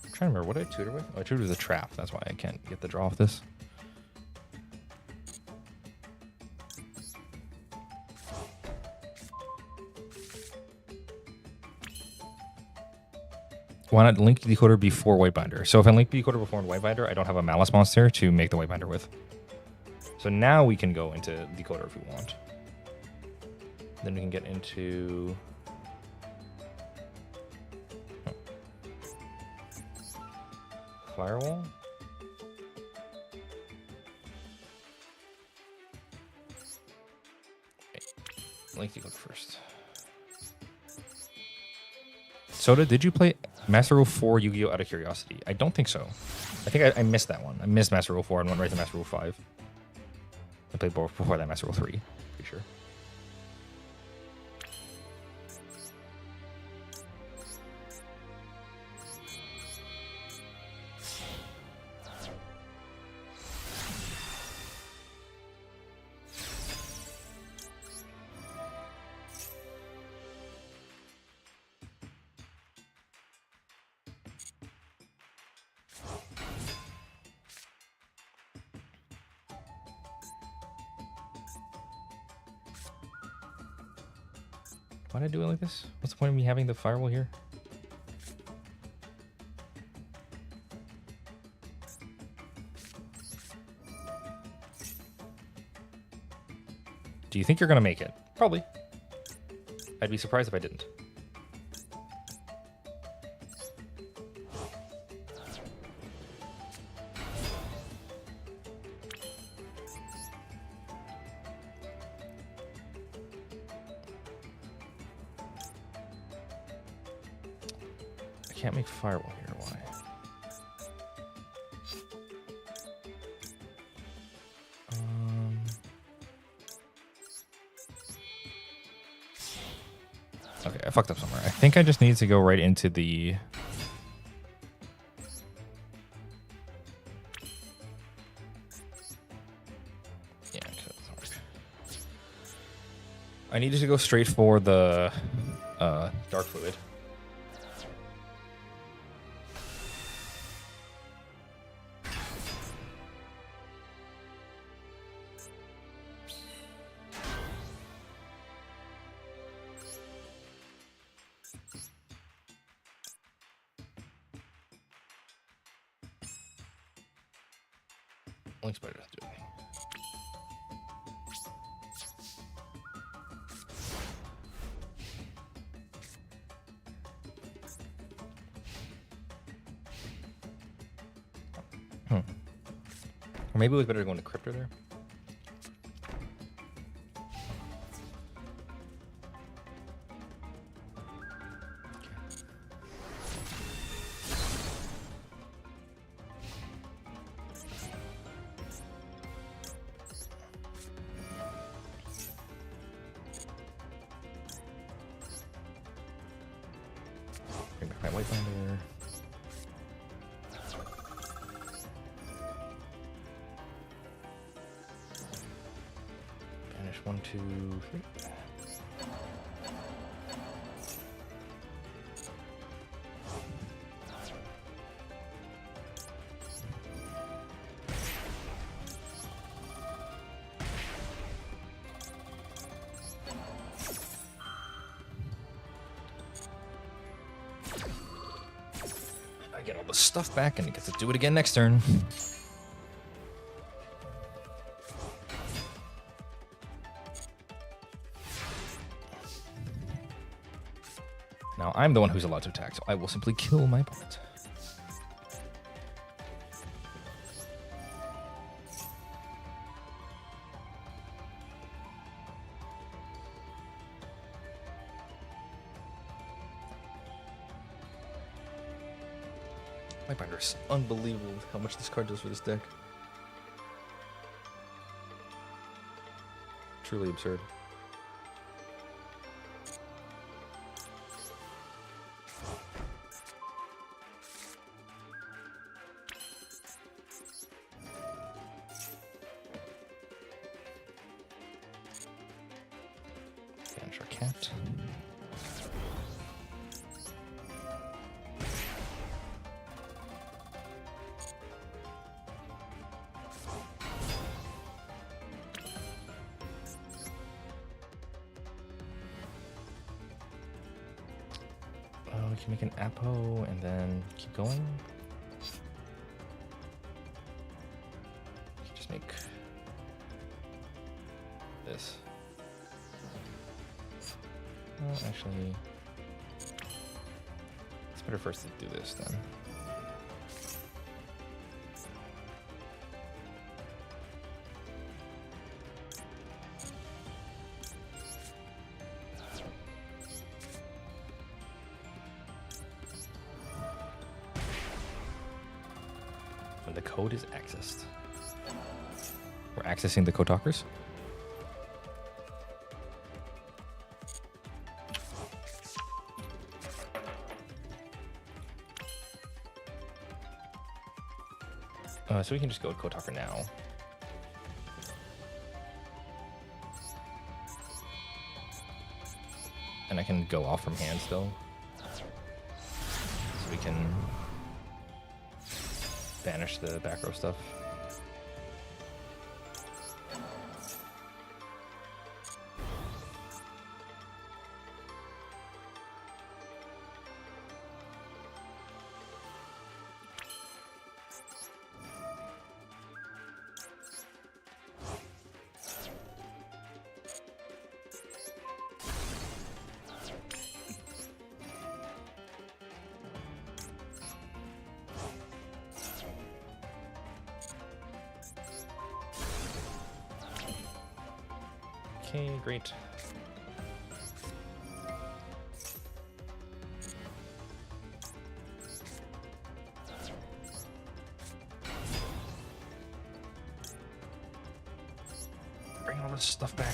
I'm trying to remember, what did I tutor with? Oh, I tutored with a trap. That's why I can't get the draw off this. Why not link decoder before white binder? So if I link decoder before white binder, I don't have a malice monster to make the white binder with. So now we can go into decoder if we want. Then we can get into... Firewall? Link decoder first. Soda, did you play Master Rule 4 Yu-Gi-Oh! Out of curiosity? I don't think so. I think I missed that one. I missed Master Rule 4 and went right to Master Rule 5. I played both before that Master Rule 3, pretty sure. Why did I do it like this? What's the point of me having the firewall here? Do you think you're gonna make it? Probably. I'd be surprised if I didn't. I can't make firewall here. Why? Okay, I fucked up somewhere. I think I just need to go right into the... Yeah, I needed to go straight for the dark fluid. Link spider doesn't do anything. Or maybe it was better to go into Crypto there. Bring back my white binder. Banish 1, 2, 3. the stuff back, and he gets to do it again next turn. Now I'm the one who's allowed to attack, so I will simply kill my opponent. My binder is unbelievable with how much this card does for this deck. Truly absurd. Banish our cat. We can make an Apo and then keep going. Just make this. Well, actually, it's better first to do this then. When the code is accessed. We're accessing the code talkers. So we can just go with code talker now. And I can go off from hand still. So we can banish the back row stuff. Okay, great. Bring all this stuff back.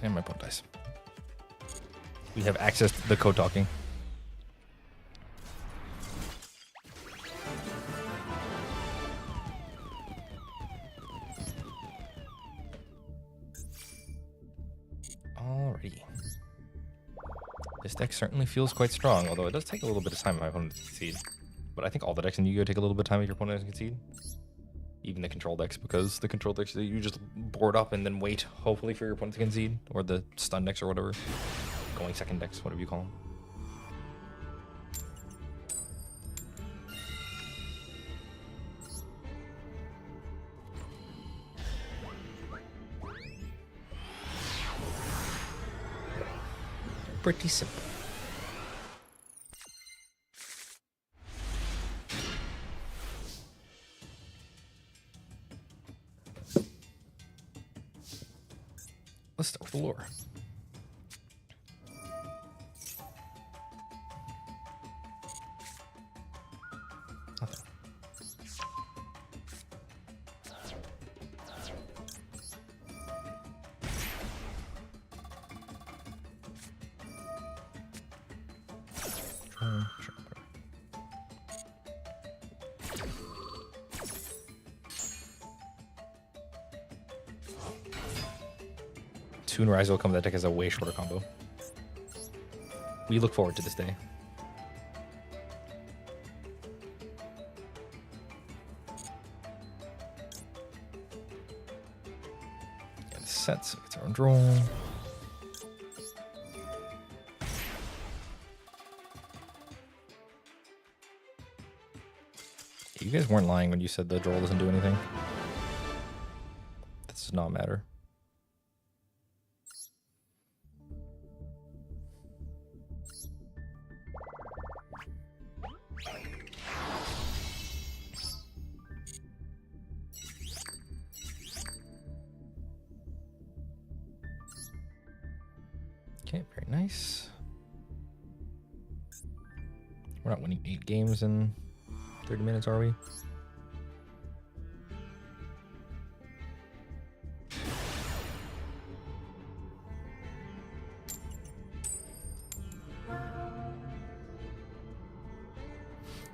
And my opponent dies. We have access to the code talking. Alrighty. This deck certainly feels quite strong, although it does take a little bit of time for my opponent to concede. But I think all the decks in Yu-Gi-Oh! Take a little bit of time if your opponent doesn't concede. Even the control decks, because the control decks, you just board up and then wait, hopefully, for your opponent to concede. Or the stun decks or whatever. Going second decks, whatever you call them. Pretty simple. Let's start with the lore. Nothing. Soon Rise will come. That deck has a way shorter combo. We look forward to this day. Get the set, so it's our own draw. You guys weren't lying when you said the draw doesn't do anything. This does not matter. Okay, very nice. We're not winning 8 games in 30 minutes, are we?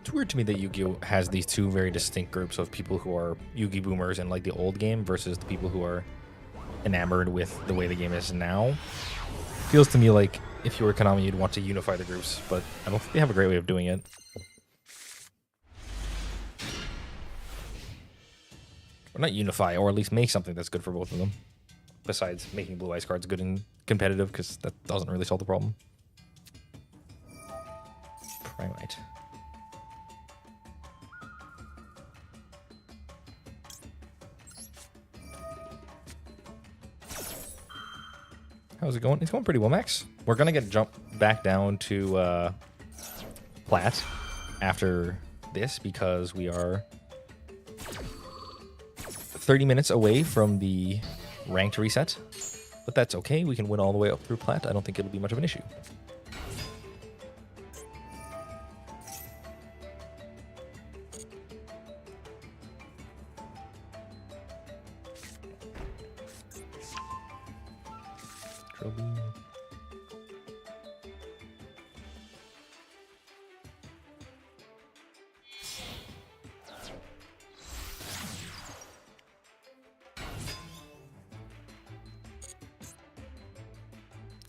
It's weird to me that Yu-Gi-Oh has these two very distinct groups of people who are Yu-Gi boomers and like the old game versus the people who are enamored with the way the game is now. Feels to me like if you were Konami, you'd want to unify the groups, but I don't think they have a great way of doing it. Or not unify, or at least make something that's good for both of them. Besides making Blue Eyes cards good and competitive, because that doesn't really solve the problem. Primite. How's it going? It's going pretty well, Max. We're going to get jumped back down to Plat after this because we are 30 minutes away from the ranked reset. But that's okay. We can win all the way up through Plat. I don't think it'll be much of an issue.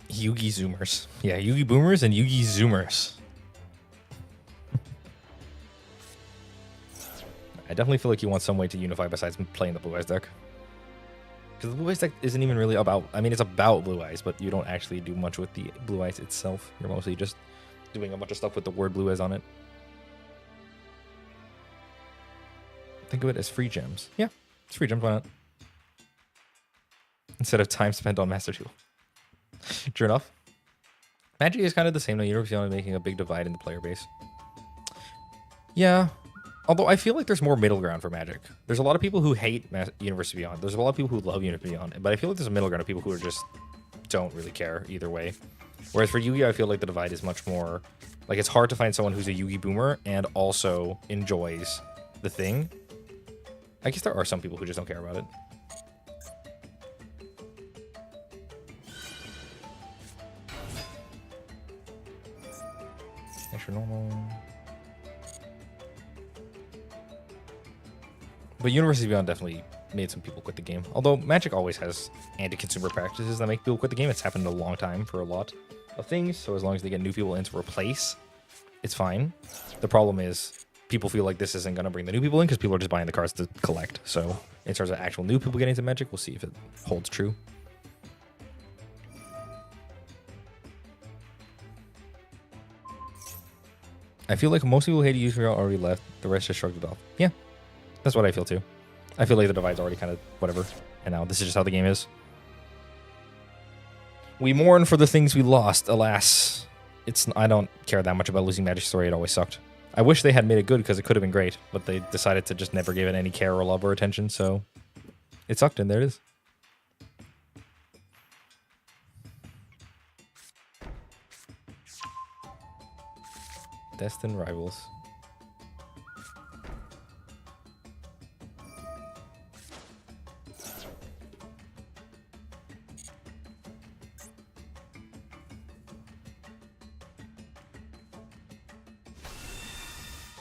Yugi Zoomers. Yeah, Yugi Boomers and Yugi Zoomers. I definitely feel like you want some way to unify besides playing the Blue Eyes deck. Because the Blue Eyes deck isn't even really about... I mean, it's about Blue Eyes, but you don't actually do much with the Blue Eyes itself. You're mostly just doing a bunch of stuff with the word Blue Eyes on it. Think of it as free gems. Yeah, it's free gems, why not? Instead of time spent on Master Duel. True enough. Magic is kind of the same though. University Beyond making a big divide in the player base. Yeah. Although I feel like there's more middle ground for Magic. There's a lot of people who hate University Beyond. There's a lot of people who love University Beyond. But I feel like there's a middle ground of people who are just don't really care either way. Whereas for Yu-Gi-Oh, I feel like the divide is much more... Like, it's hard to find someone who's a Yu-Gi boomer and also enjoys the thing. I guess there are some people who just don't care about it. Extra normal. But University Beyond definitely made some people quit the game. Although Magic always has anti-consumer practices that make people quit the game. It's happened a long time for a lot of things. So as long as they get new people in to replace, it's fine. The problem is people feel like this isn't going to bring the new people in because people are just buying the cards to collect. So in terms of actual new people getting into Magic, we'll see if it holds true. I feel like most people who hate Yu-Gi-Oh already left. The rest just shrugged it off. Yeah, that's what I feel too. I feel like the divide's already kind of whatever. And now this is just how the game is. We mourn for the things we lost. Alas, I don't care that much about losing Magic Story. It always sucked. I wish they had made it good because it could have been great. But they decided to just never give it any care or love or attention. So it sucked and there it is. Destined Rivals.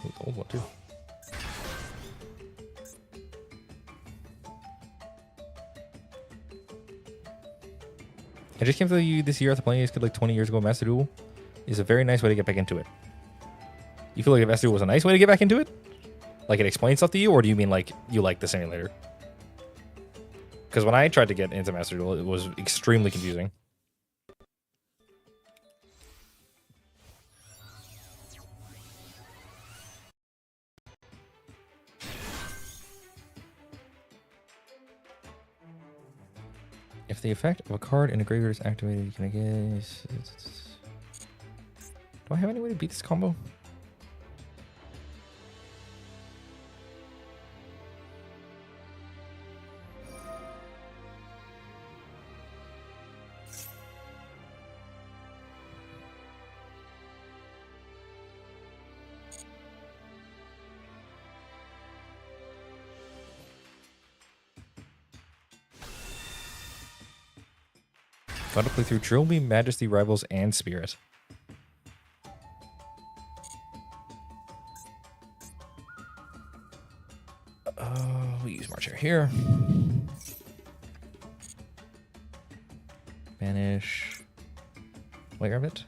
Ooh, the old one too. I just came to you this year after playing this kid like 20 years ago. Master Duel is a very nice way to get back into it. You feel like Master Duel was a nice way to get back into it? Like it explains stuff to you, or do you mean like you like the simulator? Because when I tried to get into Master Duel, it was extremely confusing. If the effect of a card in a graveyard is activated, you can guess. Do I have any way to beat this combo? Got to play through Drill Me, Majesty, Rivals, and Spirit. We'll use March here. Banish. Layer of it.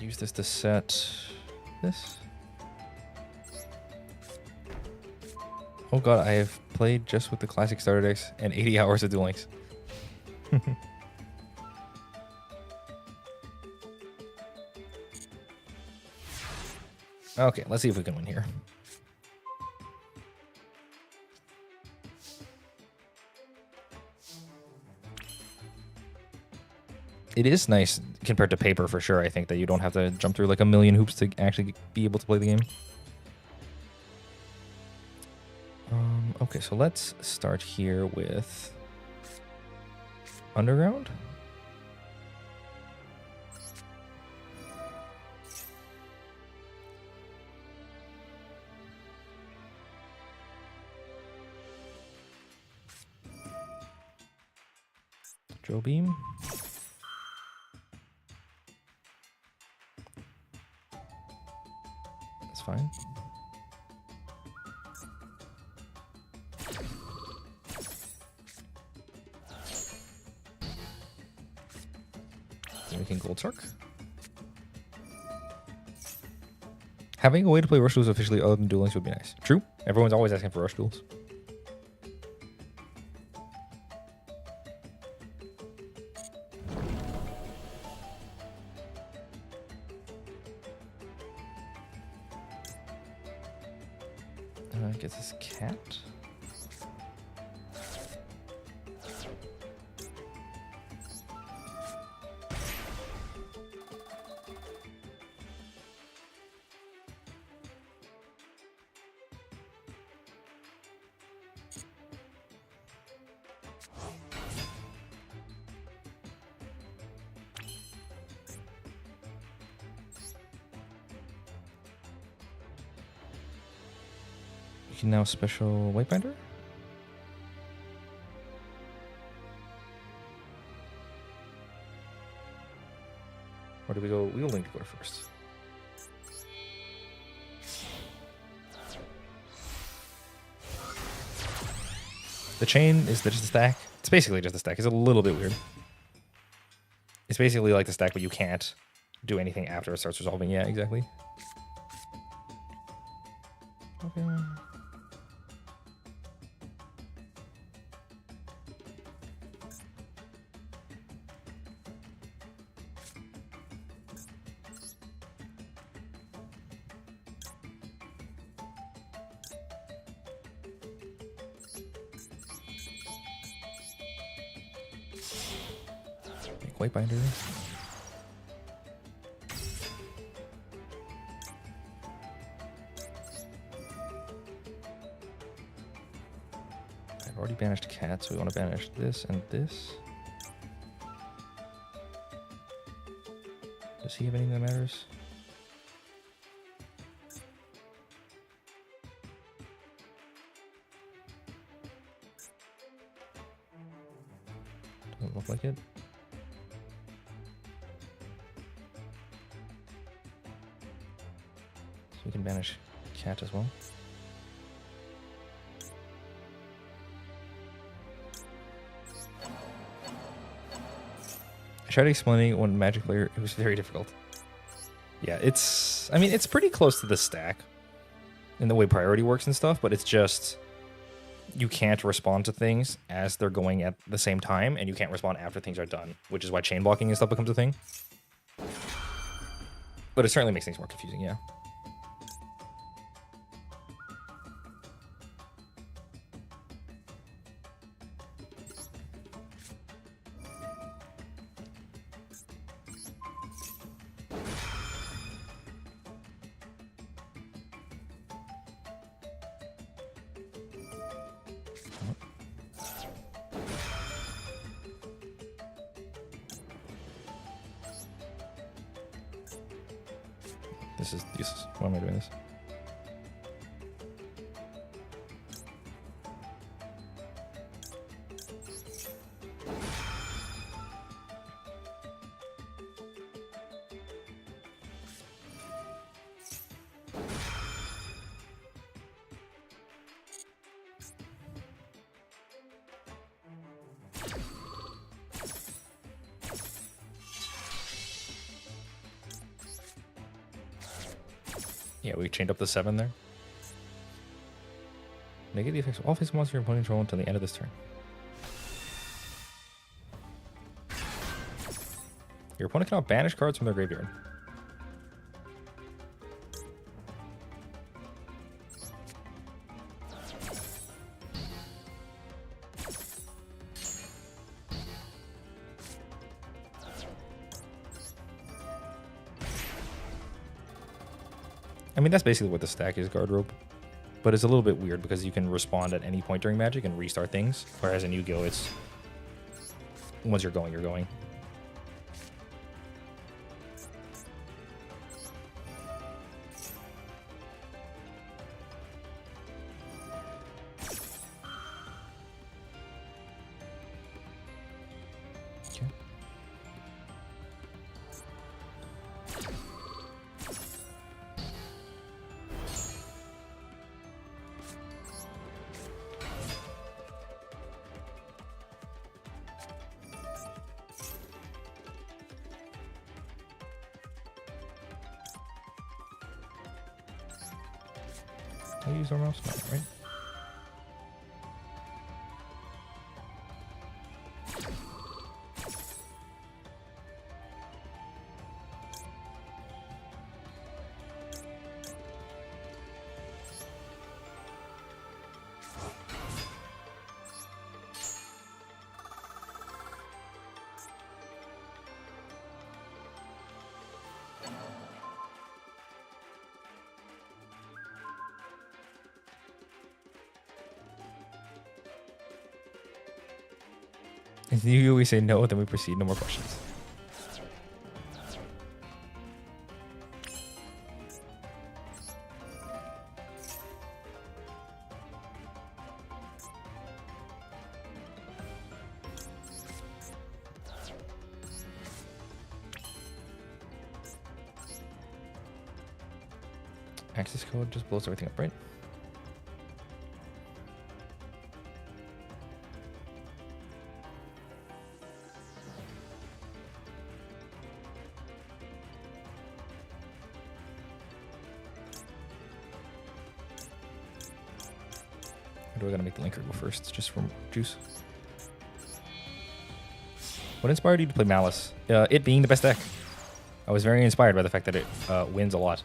Use this to set this. Oh god, I have played just with the classic starter decks and 80 hours of Duel Links. Okay, let's see if we can win here. It is nice compared to paper for sure. I think that you don't have to jump through like a million hoops to actually be able to play the game. Okay, so let's start here with Underground. Drill Beam. That's fine. Then we can Gold Sark. Having a way to play Rush Duels officially other than Duel Links would be nice. True. Everyone's always asking for Rush Duels. Gets this cat. You can now special Whitebinder. Or do we go? We'll link to go first. The chain is just a stack. It's basically just a stack. It's a little bit weird. It's basically like the stack, but you can't do anything after it starts resolving. Yeah, exactly. Okay. Make Whitebinder. I've already banished cat, so we want to banish this and this. Does he have anything that matters? Doesn't look like it. We can banish cat as well. I tried explaining one Magic player. It was very difficult. Yeah, it's... I mean, it's pretty close to the stack in the way priority works and stuff, but it's just... You can't respond to things as they're going at the same time, and you can't respond after things are done, which is why chain blocking and stuff becomes a thing. But it certainly makes things more confusing, yeah. This is useless. Why am I doing this? Yeah, we chained up the 7 there. Negate the effects of all face monsters your opponent control until the end of this turn. Your opponent cannot banish cards from their graveyard. I mean, that's basically what the stack is, Guard Rope. But it's a little bit weird because you can respond at any point during Magic and restart things. Whereas in Yu-Gi-Oh, it's... Once you're going, you're going. Okay. Can I use our mouse? No, right? If you always say no, then we proceed. No more questions. Access code just blows everything up, right? Or do I gotta make the linker go first, just from juice? What inspired you to play Malice? It being the best deck. I was very inspired by the fact that it wins a lot.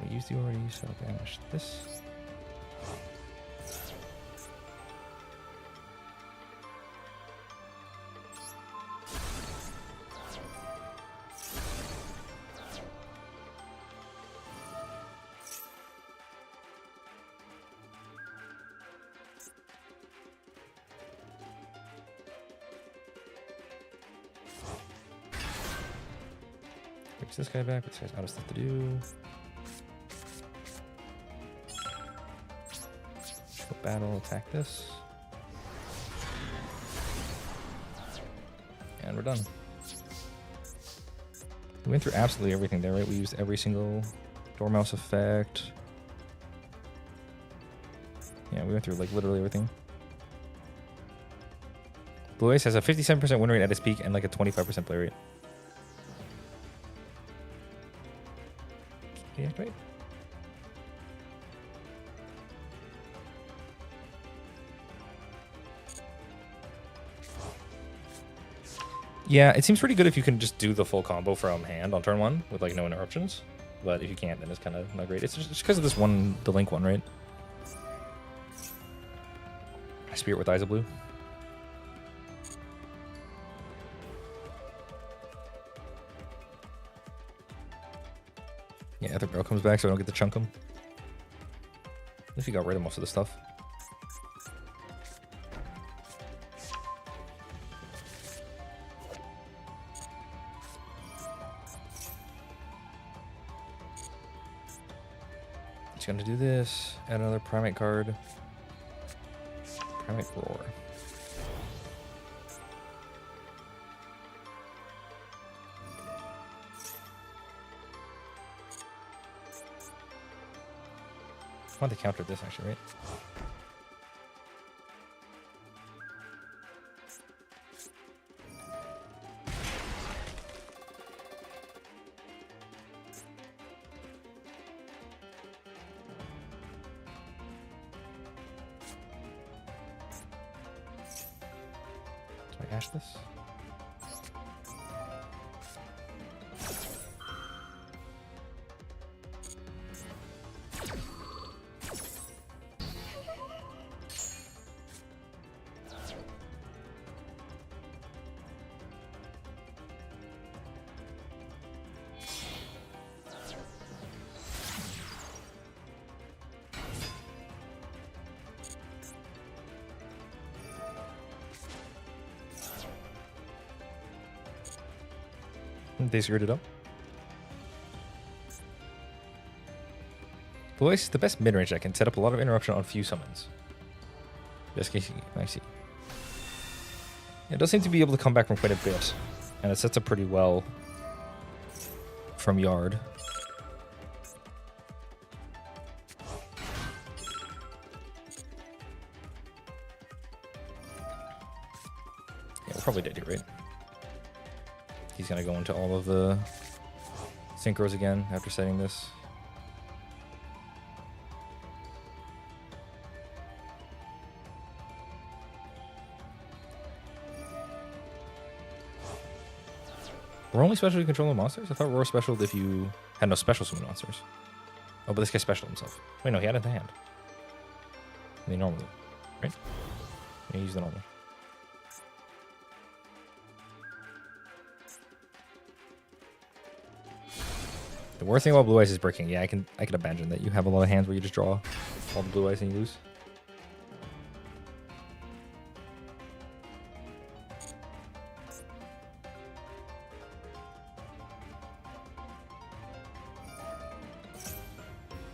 We used the already, so I'll banish this. Fix this guy back, but this guy's out of stuff to do. Battle, attack this. And we're done. We went through absolutely everything there, right? We used every single Dormouse effect. Yeah, we went through like literally everything. Blue Ace has a 57% win rate at its peak and like a 25% play rate. Yeah, right. Yeah, it seems pretty good if you can just do the full combo from hand on turn 1 with like no interruptions. But if you can't, then it's kind of not great. It's just because of this one, the Link one, right? Spirit with Eyes of Blue. Yeah, Ether Barrel comes back so I don't get to chunk him. At least we got rid of most of the stuff. Just gonna do this. Add another Primate card. Primate Roar. I want to counter this actually, right? Do I ash this? They screwed it up. Blue Ace is the best mid-range deck, can set up a lot of interruption on few summons. Best case, I see. It does seem to be able to come back from quite a bit, and it sets up pretty well from yard. Yeah, we're probably dead here, right? He's gonna go into all of the synchros again after setting this. We're only special to control monsters? I thought we were special if you had no special summon monsters. Oh, but this guy special himself. Wait, no, he had it in the hand. And he normally, right? Yeah, he used the normal. The worst thing about Blue Eyes is breaking. Yeah, I can imagine that you have a lot of hands where you just draw all the Blue Eyes and you lose.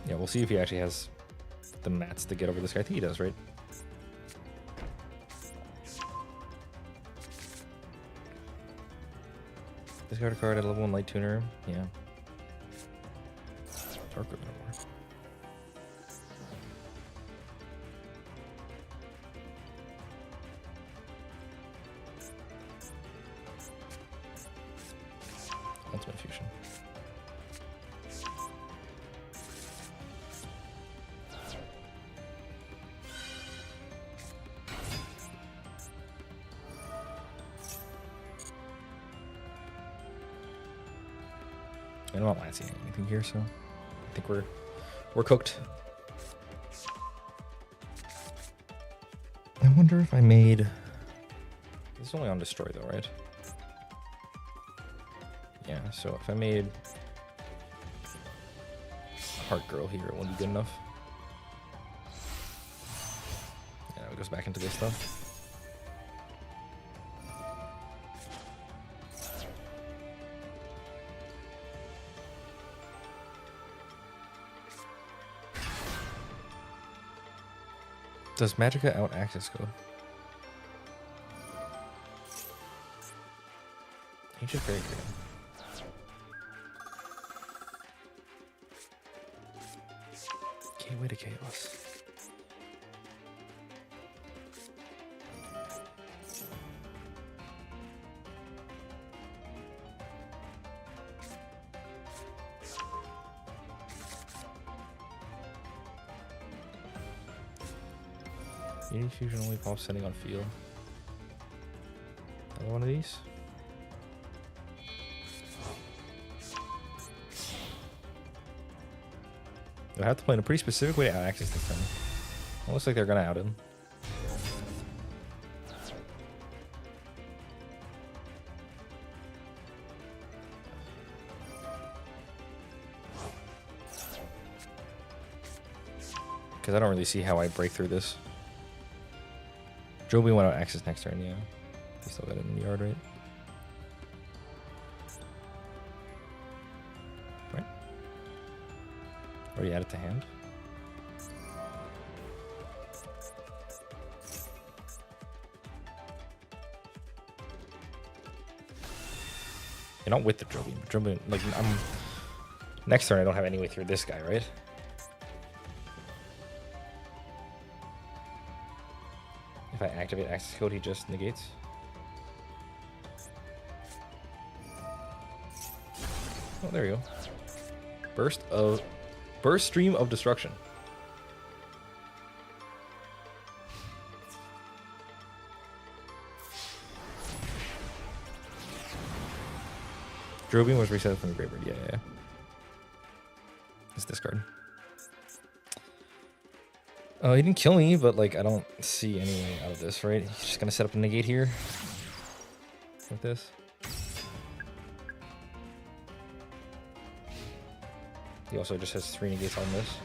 Yeah, we'll see if he actually has the mats to get over this guy. I think he does, right? Discard a card at level 1 Light Tuner. Yeah. Darker than more. Ultimate Fusion. I don't want Lancey anything here, so I think we're cooked. I wonder if I made... This is only on Destroy though, right? Yeah, so if I made Heart Girl here, it won't be good enough. Yeah, it goes back into this stuff. Does Magicka out access code? Ancient Fairy Cream. Gateway to Chaos. Unity Fusion only pops sending on field. Another one of these? I have to play in a pretty specific way to out access this time. It looks like they're gonna out him. Because I don't really see how I break through this. Joby went out access next turn, yeah. He still got it in the yard, right? Right? Already added to hand. You're not with the Joby. Joby, like, I'm... Next turn, I don't have any way through this guy, right? If I activate access code, he just negates. Oh, there you go. Burst stream of destruction. Drobian was reset from the graveyard. Yeah. It's discard. He didn't kill me, but like I don't see any way out of this, right? He's just gonna set up a negate here. Like this. He also just has 3 negates on this.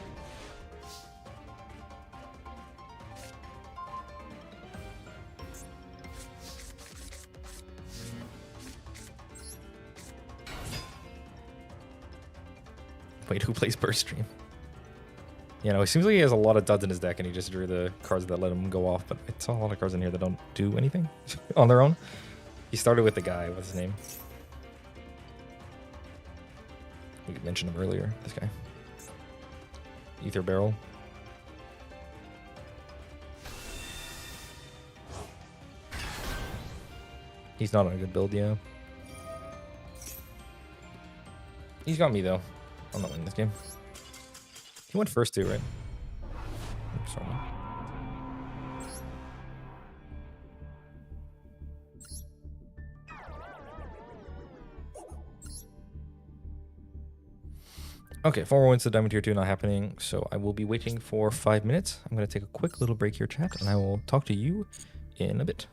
Wait, who plays Burst Stream? You know, it seems like he has a lot of duds in his deck and he just drew the cards that let him go off, but I saw a lot of cards in here that don't do anything on their own. He started with the guy, what's his name? We mentioned him earlier, this guy. Ether Barrel. He's not on a good build, yeah. He's got me though. I'm not winning this game. He went first too, right? Oops, sorry. Okay, 4 more wins to Diamond Tier 2 not happening, so I will be waiting for 5 minutes. I'm going to take a quick little break here, chat, and I will talk to you in a bit.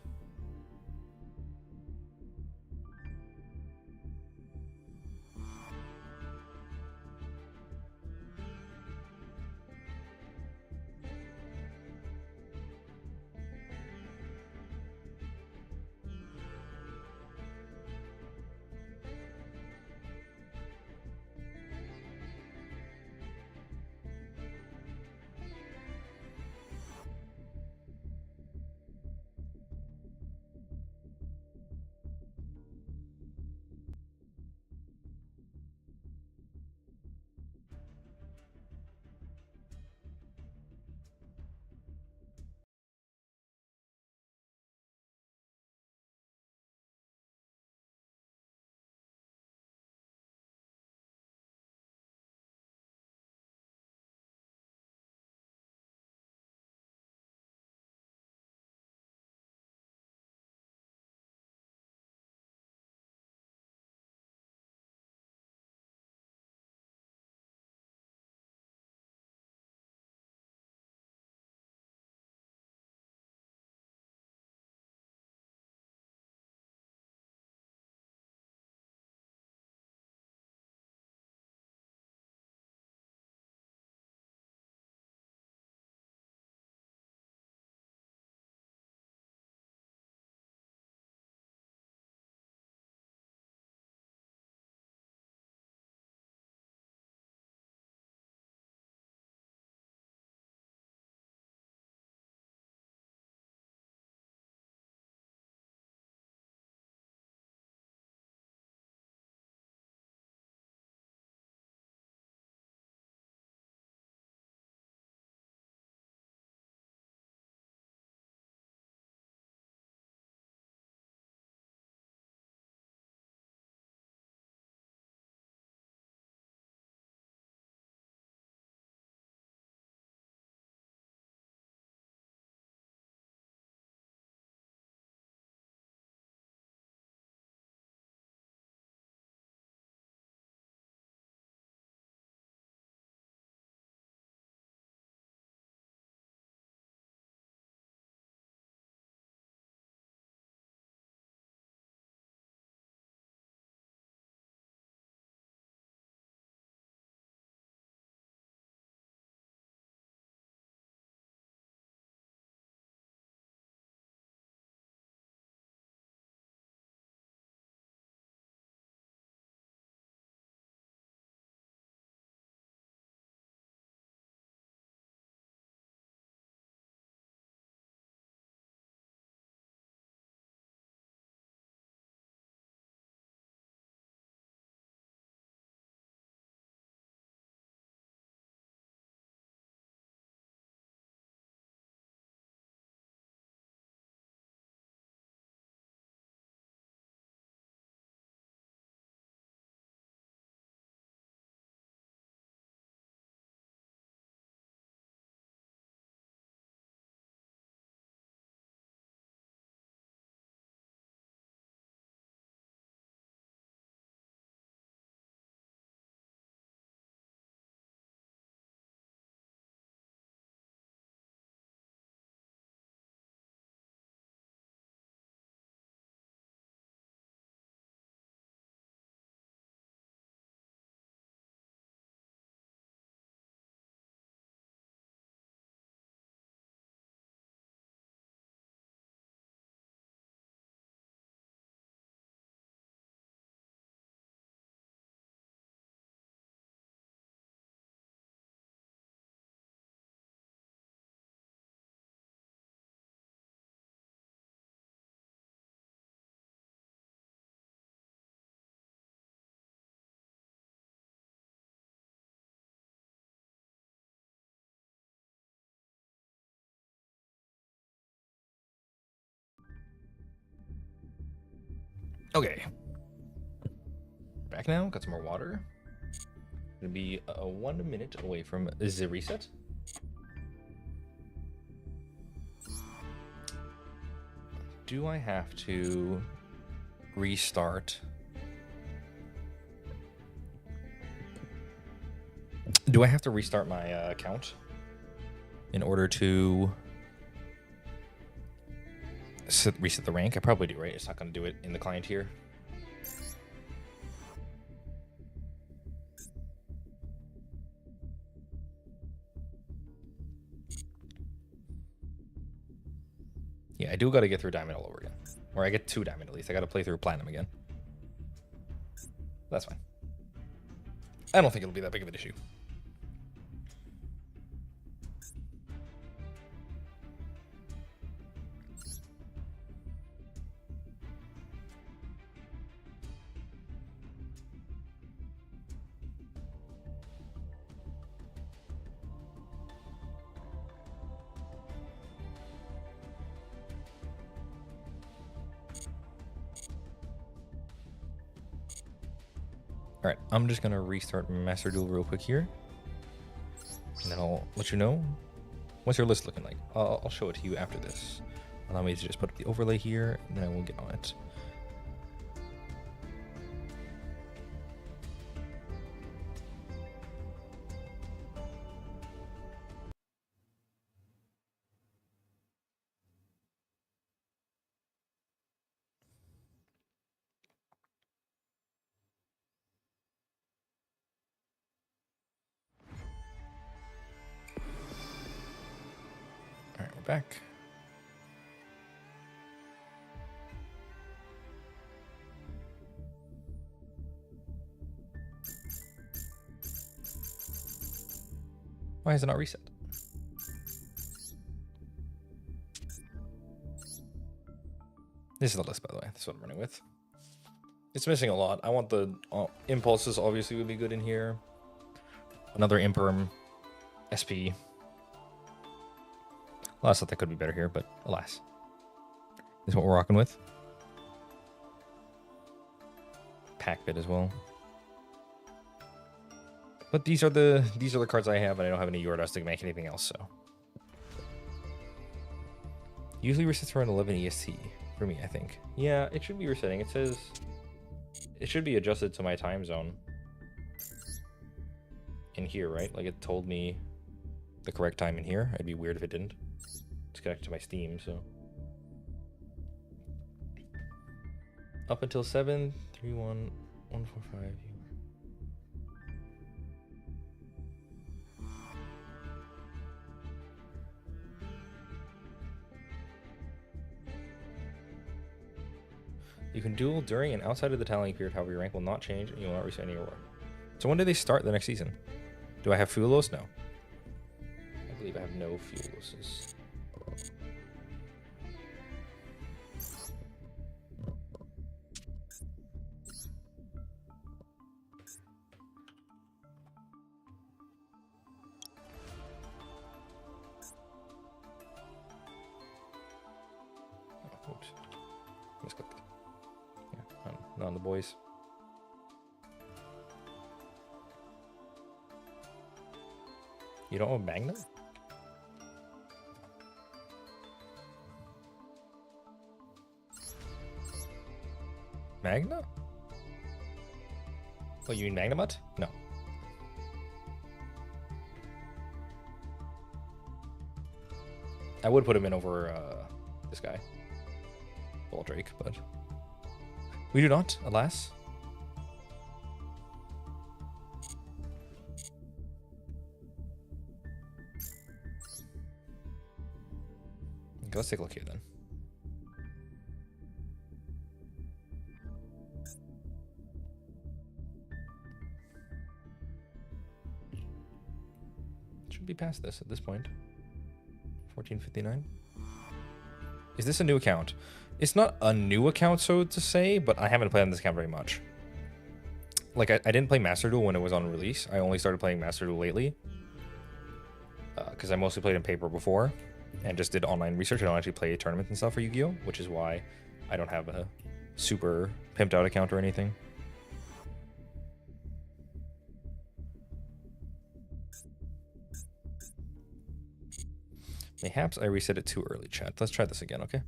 Okay. Back now. Got some more water. Gonna be 1 minute away from the reset. Do I have to restart? Do I have to restart my account in order to reset the rank? I probably do, right? It's not going to do it in the client here. Yeah, I do got to get through Diamond all over again. Or I get 2 Diamond at least. I got to play through Platinum again. That's fine. I don't think it'll be that big of an issue. All right, I'm just gonna restart Master Duel real quick here, and then I'll let you know what's your list looking like. I'll show it to you after this. Allow me to just put up the overlay here, and then I will get on it. All right, we're back. Why is it not reset? This is the list, by the way. That's what I'm running with. It's missing a lot. I want the impulses, obviously, would be good in here. Another Imperm SP. Well, I thought that could be better here, but alas. This is what we're rocking with. Pack bit as well. But these are the cards I have, and I don't have any Yugioh to make anything else, so. Usually resets around 11 EST for me, I think. Yeah, it should be resetting. It says it should be adjusted to my time zone in here, right? Like it told me the correct time in here. It'd be weird if it didn't. It's connected to my Steam, so. Up until 7, 3, 1, 1, 4, 5. You can duel during and outside of the tallying period, however your rank will not change and you will not receive any reward. So when do they start the next season? Do I have Fuelos? No. I believe I have no Fueloses. Oh, oops. Misclicked. Not on the boys. You don't have Magna? Magna? Oh, you mean Magnamut? No. I would put him in over this guy. Drake, but we do not, alas. Okay, let's take a look here then. Should be past this at this point. 1459. Is this a new account? It's not a new account, so to say, but I haven't played on this account very much. Like, I didn't play Master Duel when it was on release. I only started playing Master Duel lately. Because I mostly played in paper before. And just did online research. I don't actually play tournaments and stuff for Yu-Gi-Oh! Which is why I don't have a super pimped out account or anything. Mayhaps I reset it too early, chat. Let's try this again, okay?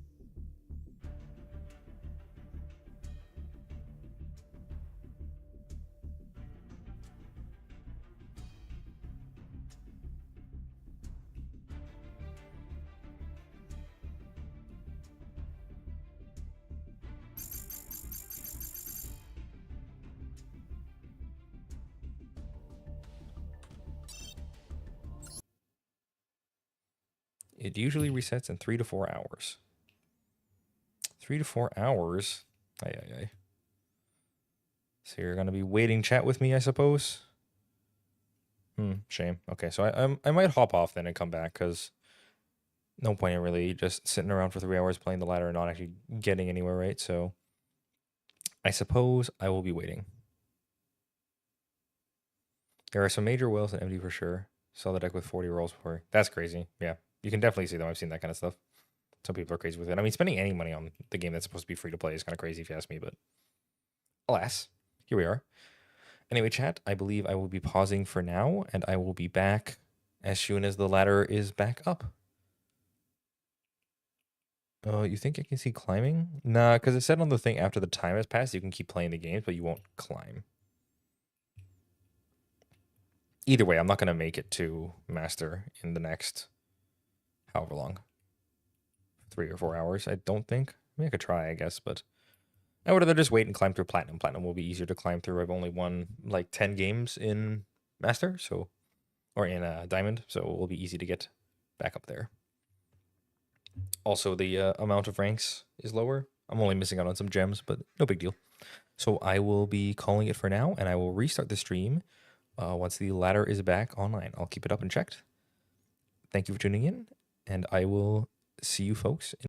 It usually resets in 3 to 4 hours. 3 to 4 hours? Aye, aye, aye. So you're going to be waiting chat with me, I suppose? Shame. Okay, so I might hop off then and come back, because no point in really just sitting around for 3 hours playing the ladder and not actually getting anywhere, right? So I suppose I will be waiting. There are some major whales in MD for sure. Saw the deck with 40 rolls before. That's crazy. Yeah, you can definitely see them. I've seen that kind of stuff. Some people are crazy with it. I mean, spending any money on the game that's supposed to be free to play is kind of crazy if you ask me, but alas, here we are. Anyway, chat, I believe I will be pausing for now, and I will be back as soon as the ladder is back up. Oh, you think I can see climbing? Nah, because it said on the thing after the time has passed, you can keep playing the games, but you won't climb. Either way, I'm not going to make it to master in the next however long. 3 or 4 hours, I don't think. I mean, I could try, I guess, but I would rather just wait and climb through Platinum. Platinum will be easier to climb through. I've only won like 10 games in Master, so, or in Diamond, so it will be easy to get back up there. Also, the amount of ranks is lower. I'm only missing out on some gems, but no big deal. So I will be calling it for now, and I will restart the stream once the ladder is back online. I'll keep it up and checked. Thank you for tuning in, and I will see you folks